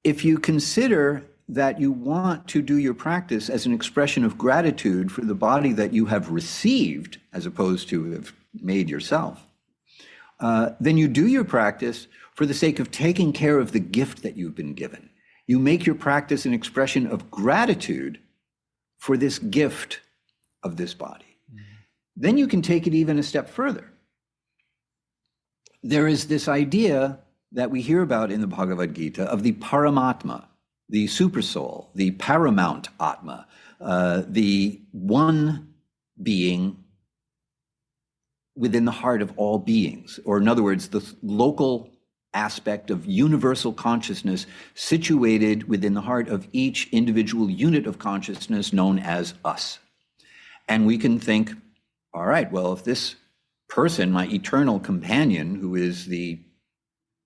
If you consider that you want to do your practice as an expression of gratitude for the body that you have received, as opposed to have made yourself, then you do your practice for the sake of taking care of the gift that you've been given. You make your practice an expression of gratitude for this gift of this body. Then you can take it even a step further. There is this idea that we hear about in the Bhagavad Gita of the Paramatma, the supersoul, the paramount Atma, the one being within the heart of all beings, or in other words, the local aspect of universal consciousness situated within the heart of each individual unit of consciousness known as us. And we can think, all right, well, if this person, my eternal companion, who is the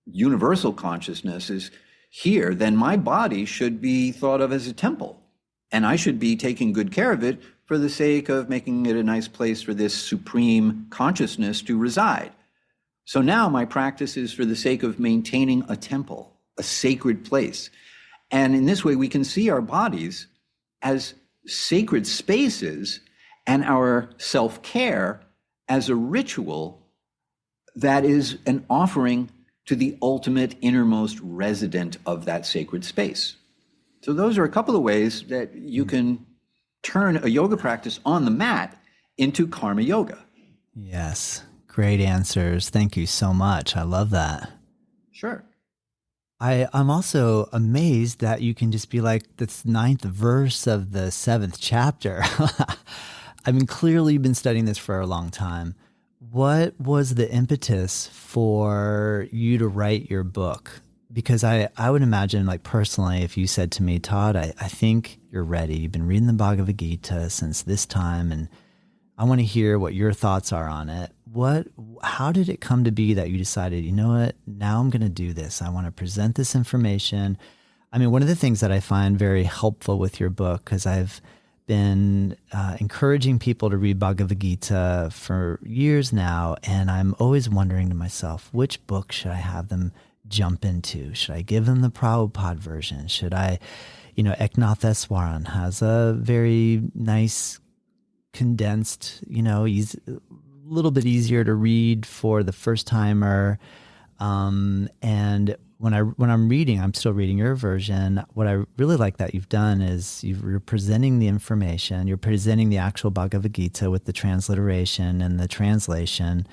universal consciousness, is here, then my body should be thought of as a temple, and I should be taking good care of it for the sake of making it a nice place for this supreme consciousness to reside. So now my practice is for the sake of maintaining a temple, a sacred place. And in this way, we can see our bodies as sacred spaces and our self-care as a ritual that is an offering to the ultimate innermost resident of that sacred space. So those are a couple of ways that you can turn a yoga practice on the mat into karma yoga. Yes, great answers. Thank you so much. I love that. Sure. I'm also amazed that you can just be like this 9th verse of the 7th chapter. I mean, clearly you've been studying this for a long time. What was the impetus for you to write your book? Because I would imagine, like personally, if you said to me, Todd, I think you're ready. You've been reading the Bhagavad Gita since this time, and I want to hear what your thoughts are on it. How did it come to be that you decided, you know what, now I'm going to do this. I want to present this information. I mean, one of the things that I find very helpful with your book, because I've been encouraging people to read Bhagavad Gita for years now, and I'm always wondering to myself, which book should I have them jump into? Should I give them the Prabhupada version? Should I, Eknath Eswaran has a very nice, condensed, he's a little bit easier to read for the first timer. And when I'm reading, I'm still reading your version. What I really like that you've done is you're presenting the information, you're presenting the actual Bhagavad Gita with the transliteration and the translation.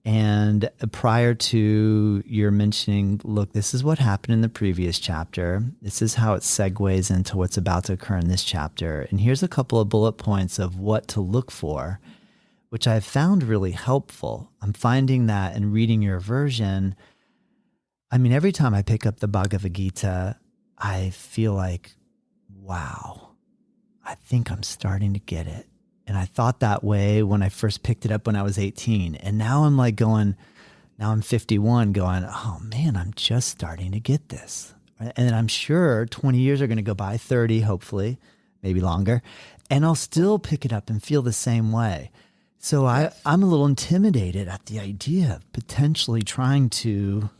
And prior to your mentioning, look, this is what happened in the previous chapter. This is how it segues into what's about to occur in this chapter. And here's a couple of bullet points of what to look for, which I've found really helpful. I'm finding that in reading your version, I mean, every time I pick up the Bhagavad Gita, I feel like, wow, I think I'm starting to get it. And I thought that way when I first picked it up when I was 18. And now I'm like now I'm 51 going, oh man, I'm just starting to get this. And I'm sure 20 years are going to go by, 30, hopefully, maybe longer. And I'll still pick it up and feel the same way. So I'm a little intimidated at the idea of potentially trying to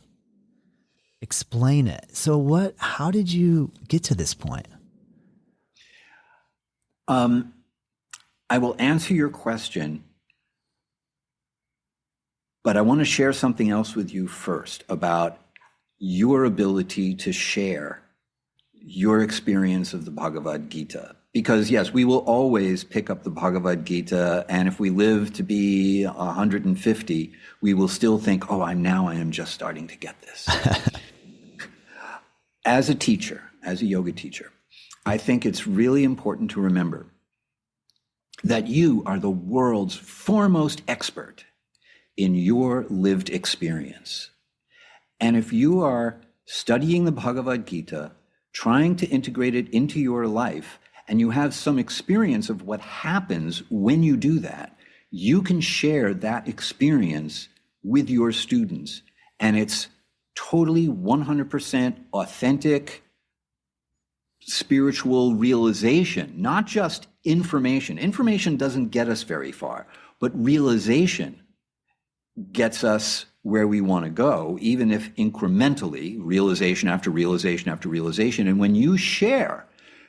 explain it. So how did you get to this point? I will answer your question, but I want to share something else with you first about your ability to share your experience of the Bhagavad Gita. Because yes, we will always pick up the Bhagavad Gita, and if we live to be 150, we will still think, oh, I am just starting to get this. As a teacher, as a yoga teacher, I think it's really important to remember that you are the world's foremost expert in your lived experience. And if you are studying the Bhagavad Gita, trying to integrate it into your life, and you have some experience of what happens when you do that, you can share that experience with your students, and it's totally 100% authentic spiritual realization, not just information. Information doesn't get us very far, but realization gets us where we want to go, even if incrementally, realization after realization after realization. And when you share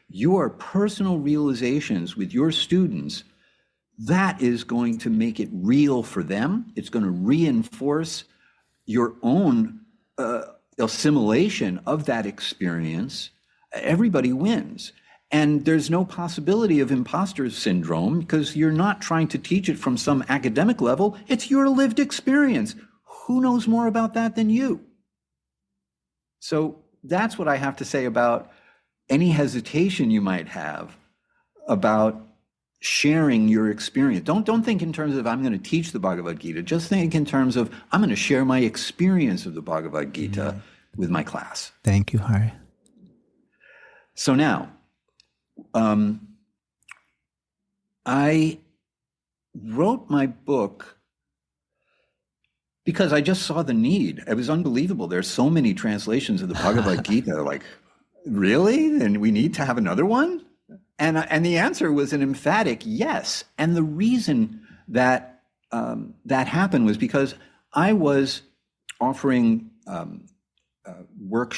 your personal realizations with your students, that is going to make it real for them. It's going to reinforce your own assimilation of that experience. Everybody wins. And there's no possibility of imposter syndrome because you're not trying to teach it from some academic level. It's your lived experience. Who knows more about that than you? So that's what I have to say about any hesitation you might have about sharing your experience. Don't think in terms of I'm going to teach the Bhagavad Gita. Just think in terms of I'm going to share my experience of the Bhagavad Gita with my class. Thank you, Hari. So now, I wrote my book because I just saw the need. It was unbelievable. There's so many translations of the Bhagavad Gita. Like, really? And we need to have another one? And the answer was an emphatic yes. And the reason that that happened was because I was offering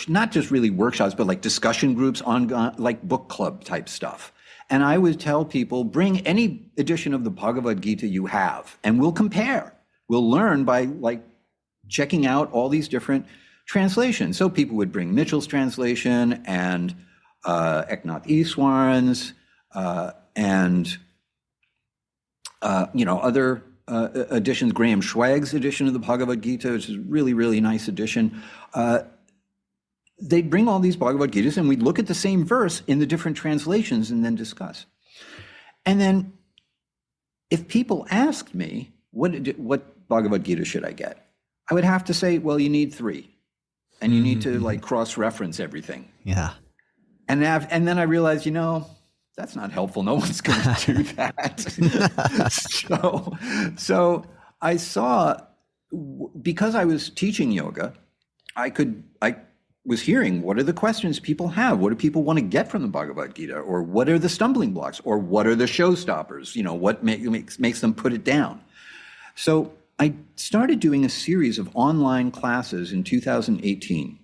not just really workshops, but like discussion groups on like book club type stuff. And I would tell people, bring any edition of the Bhagavad Gita you have, and we'll compare. We'll learn by like checking out all these different translations. So people would bring Mitchell's translation and Eknath Easwaran's and other editions. Graham Schwagg's edition of the Bhagavad Gita, which is a really, really nice edition. They'd bring all these Bhagavad Gitas and we'd look at the same verse in the different translations and then discuss. And then if people asked me, what Bhagavad Gita should I get? I would have to say, well, you need 3. And you need to like cross-reference everything. Yeah. And then I realized, that's not helpful. No one's going to do that. So I saw, because I was teaching yoga, I was hearing, what are the questions people have? What do people want to get from the Bhagavad Gita? Or what are the stumbling blocks? Or what are the showstoppers? What makes them put it down? So I started doing a series of online classes in 2018,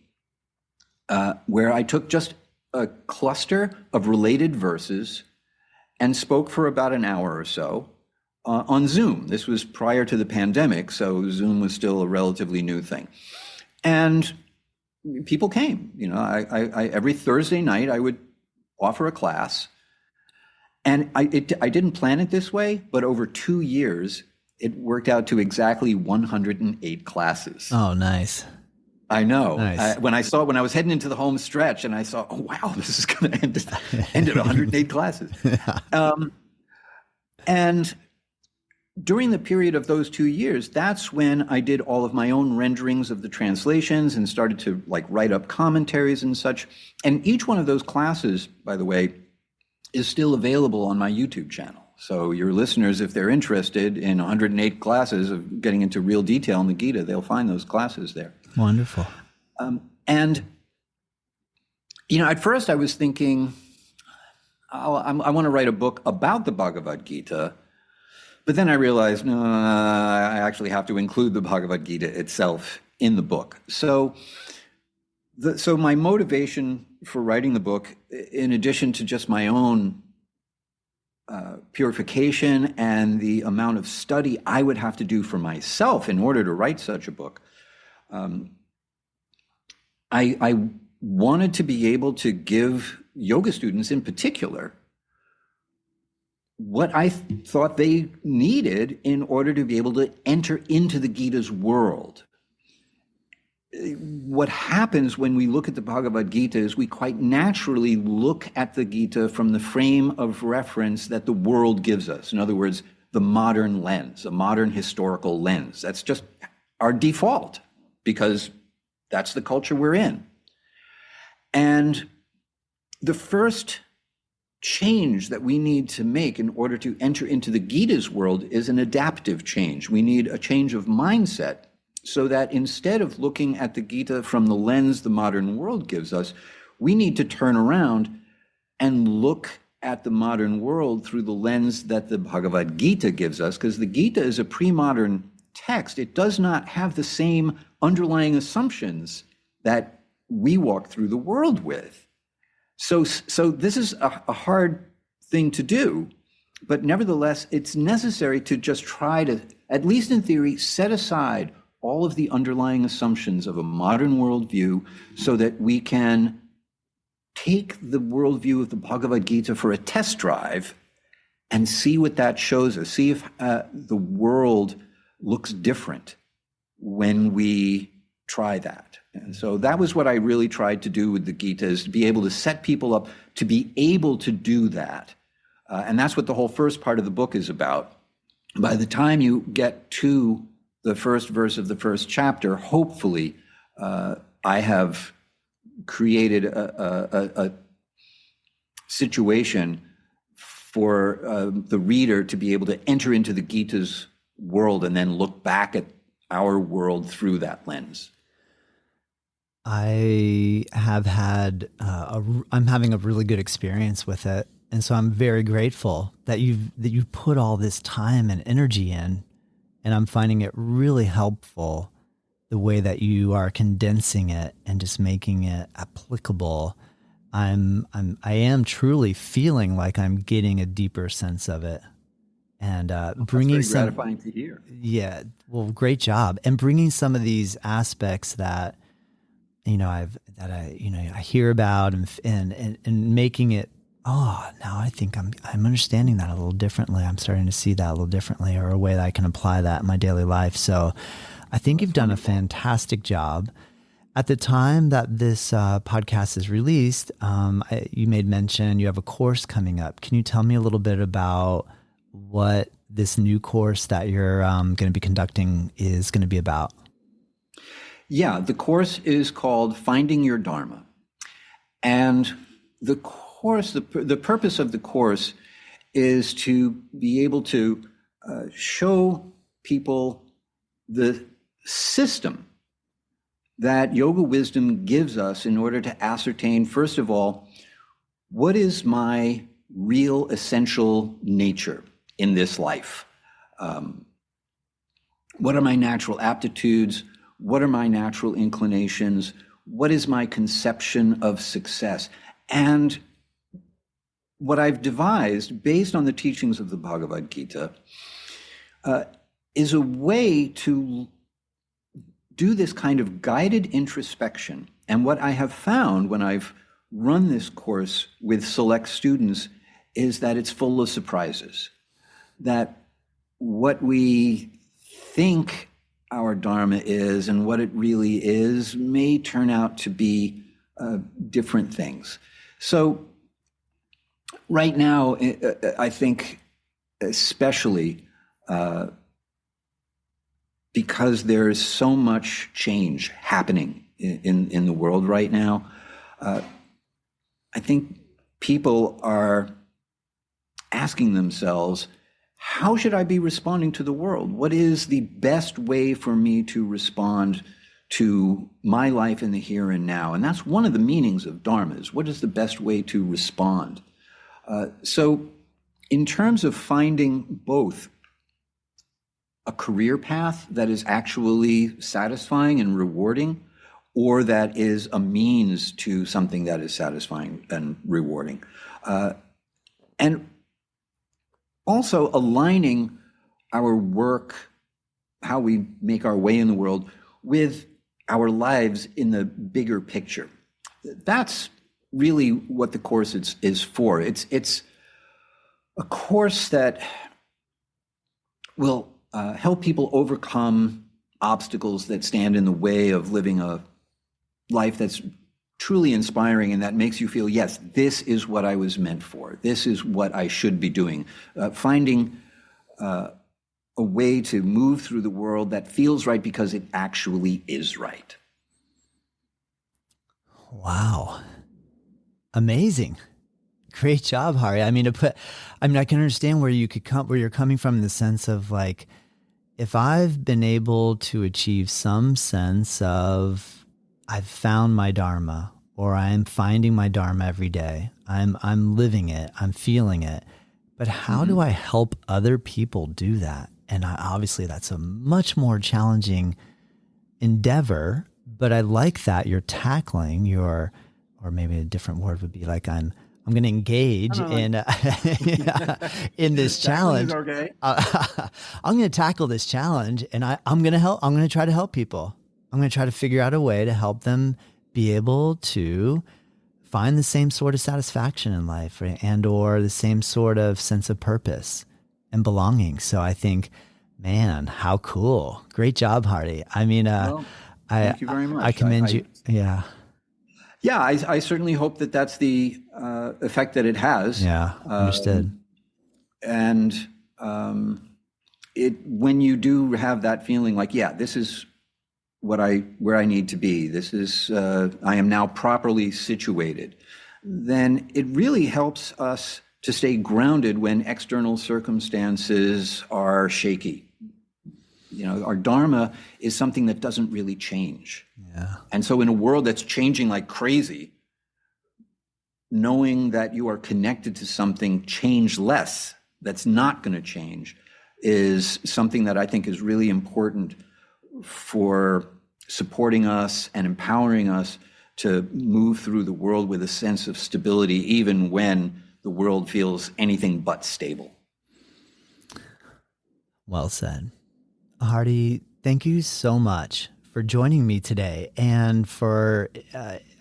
where I took just a cluster of related verses and spoke for about an hour or so on Zoom. This was prior to the pandemic, so Zoom was still a relatively new thing. And people came. I every Thursday night I would offer a class, and I didn't plan it this way, but over 2 years it worked out to exactly 108 classes. Oh, nice. I know. Nice. When I was heading into the home stretch, and I saw, oh wow, this is going to end at 108 classes. And during the period of those 2 years, that's when I did all of my own renderings of the translations and started to like write up commentaries and such. And each one of those classes, by the way, is still available on my YouTube channel. So your listeners, if they're interested in 108 classes of getting into real detail in the Gita, they'll find those classes there. Wonderful. And at first I was thinking, I want to write a book about the Bhagavad Gita. But then I realized, no, I actually have to include the Bhagavad Gita itself in the book. So my motivation for writing the book, in addition to just my own purification and the amount of study I would have to do for myself in order to write such a book, I wanted to be able to give yoga students in particular what I thought they needed in order to be able to enter into the Gita's world. What happens when we look at the Bhagavad Gita is we quite naturally look at the Gita from the frame of reference that the world gives us. In other words, the modern lens, a modern historical lens. That's just our default because that's the culture we're in. And the first change that we need to make in order to enter into the Gita's world is an adaptive change. We need a change of mindset so that instead of looking at the Gita from the lens the modern world gives us, we need to turn around and look at the modern world through the lens that the Bhagavad Gita gives us, because the Gita is a pre-modern text. It does not have the same underlying assumptions that we walk through the world with. So this is a hard thing to do, but nevertheless, it's necessary to just try to, at least in theory, set aside all of the underlying assumptions of a modern worldview so that we can take the worldview of the Bhagavad Gita for a test drive and see what that shows us. See if the world looks different when we try that. And so that was what I really tried to do with the Gita, is to be able to set people up to be able to do that. And that's what the whole first part of the book is about. By the time you get to the first verse of the first chapter, hopefully, I have created a situation for the reader to be able to enter into the Gita's world and then look back at our world through that lens. I have had, I'm having a really good experience with it. And so I'm very grateful that you've put all this time and energy in, and I'm finding it really helpful the way that you are condensing it and just making it applicable. I am truly feeling like I'm getting a deeper sense of it, and bringing That's very gratifying to hear. Yeah, well, great job, and bringing some of these aspects that I hear about and making it. Oh, now I think I'm understanding that a little differently. I'm starting to see that a little differently, or a way that I can apply that in my daily life. So I think you've done a fantastic job. At the time that this podcast is released, you made mention you have a course coming up. Can you tell me a little bit about what this new course that you're going to be conducting is going to be about? Yeah, the course is called Finding Your Dharma. And the course, the purpose of the course is to be able to show people the system that yoga wisdom gives us in order to ascertain, first of all, what is my real essential nature in this life? What are my natural aptitudes? What are my natural inclinations? What is my conception of success? And what I've devised, based on the teachings of the Bhagavad Gita, is a way to do this kind of guided introspection. And what I have found when I've run this course with select students is that it's full of surprises. That what we think our Dharma is and what it really is may turn out to be different things. So right now, I think especially because there's so much change happening in the world right now, I think people are asking themselves, how should I be responding to the world? What is the best way for me to respond to my life in the here and now? And that's one of the meanings of Dharma, is what is the best way to respond? So in terms of finding both a career path that is actually satisfying and rewarding, or that is a means to something that is satisfying and rewarding, and also aligning our work, how we make our way in the world, with our lives in the bigger picture. That's really what the course is for. It's a course that will help people overcome obstacles that stand in the way of living a life that's truly inspiring and that makes you feel, yes, this is what I was meant for. This is what I should be doing. Finding a way to move through the world that feels right because it actually is right. Wow. Amazing. Great job, Hari. I mean, I can understand where you're coming from in the sense of like, if I've been able to achieve some sense of I've found my Dharma, or I am finding my Dharma every day, I'm living it, I'm feeling it, but how do I help other people do that? And obviously that's a much more challenging endeavor, but I like that you're tackling or maybe a different word would be like I'm going to engage in this challenge. Okay. I'm going to tackle this challenge, and I'm going to help. I'm going to try to help people. I'm going to try to figure out a way to help them be able to find the same sort of satisfaction in life, right? And or the same sort of sense of purpose and belonging. So I think, man, how cool. Great job, Hari. I mean, thank you very much. I commend you. Yeah. Yeah, I certainly hope that that's the effect that it has. Yeah, understood. When you do have that feeling like, yeah, this is where I need to be. This is I am now properly situated. Then it really helps us to stay grounded when external circumstances are shaky. Our Dharma is something that doesn't really change. Yeah. And so in a world that's changing like crazy, knowing that you are connected to something changeless that's not going to change is something that I think is really important for supporting us and empowering us to move through the world with a sense of stability, even when the world feels anything but stable. Well said. Hari, thank you so much for joining me today and for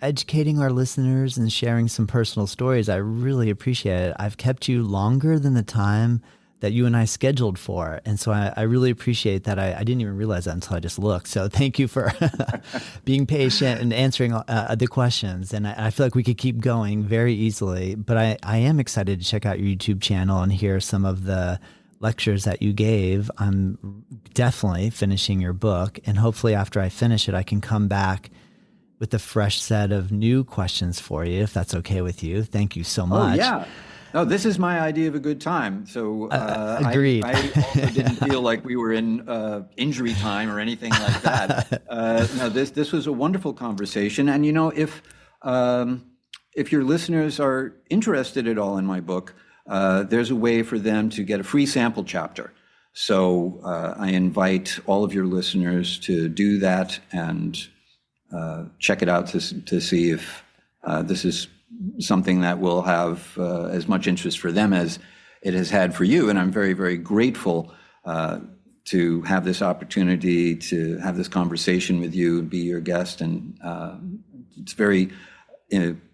educating our listeners and sharing some personal stories. I really appreciate it. I've kept you longer than the time that you and I scheduled for. And so I really appreciate that. I didn't even realize that until I just looked. So thank you for being patient and answering the questions. And I feel like we could keep going very easily, but I am excited to check out your YouTube channel and hear some of the lectures that you gave. I'm definitely finishing your book, and hopefully after I finish it, I can come back with a fresh set of new questions for you, if that's okay with you. Thank you so much. Oh, yeah. No, this is my idea of a good time. So agreed. I also didn't feel like we were in injury time or anything like that. No, this was a wonderful conversation. And if your listeners are interested at all in my book, there's a way for them to get a free sample chapter. So I invite all of your listeners to do that and check it out to see if this is something that will have as much interest for them as it has had for you. And I'm very, very grateful to have this opportunity to have this conversation with you and be your guest. And it's very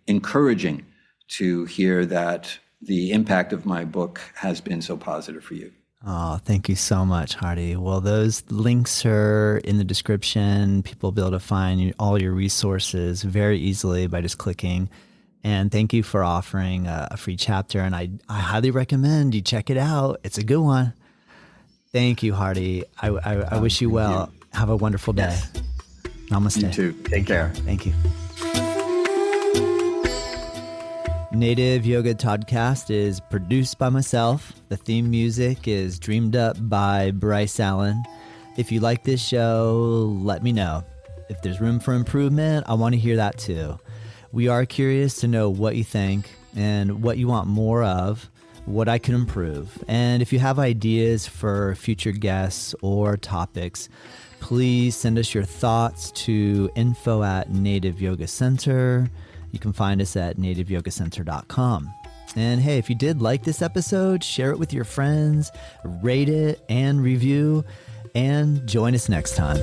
encouraging to hear that the impact of my book has been so positive for you. Oh, thank you so much, Hari. Well, those links are in the description. People will be able to find all your resources very easily by just clicking. And thank you for offering a free chapter. And I highly recommend you check it out. It's a good one. Thank you, Hari. I wish you well. Have a wonderful day. Yes. Namaste. You too. Take care. Thank you. Native Yoga Toddcast is produced by myself. The theme music is dreamed up by Bryce Allen. If you like this show, let me know. If there's room for improvement, I want to hear that too. We are curious to know what you think and what you want more of, what I can improve. And if you have ideas for future guests or topics, please send us your thoughts to info@Native Yoga Center. You can find us at nativeyogacenter.com. And hey, if you did like this episode, share it with your friends, rate it and review, and join us next time.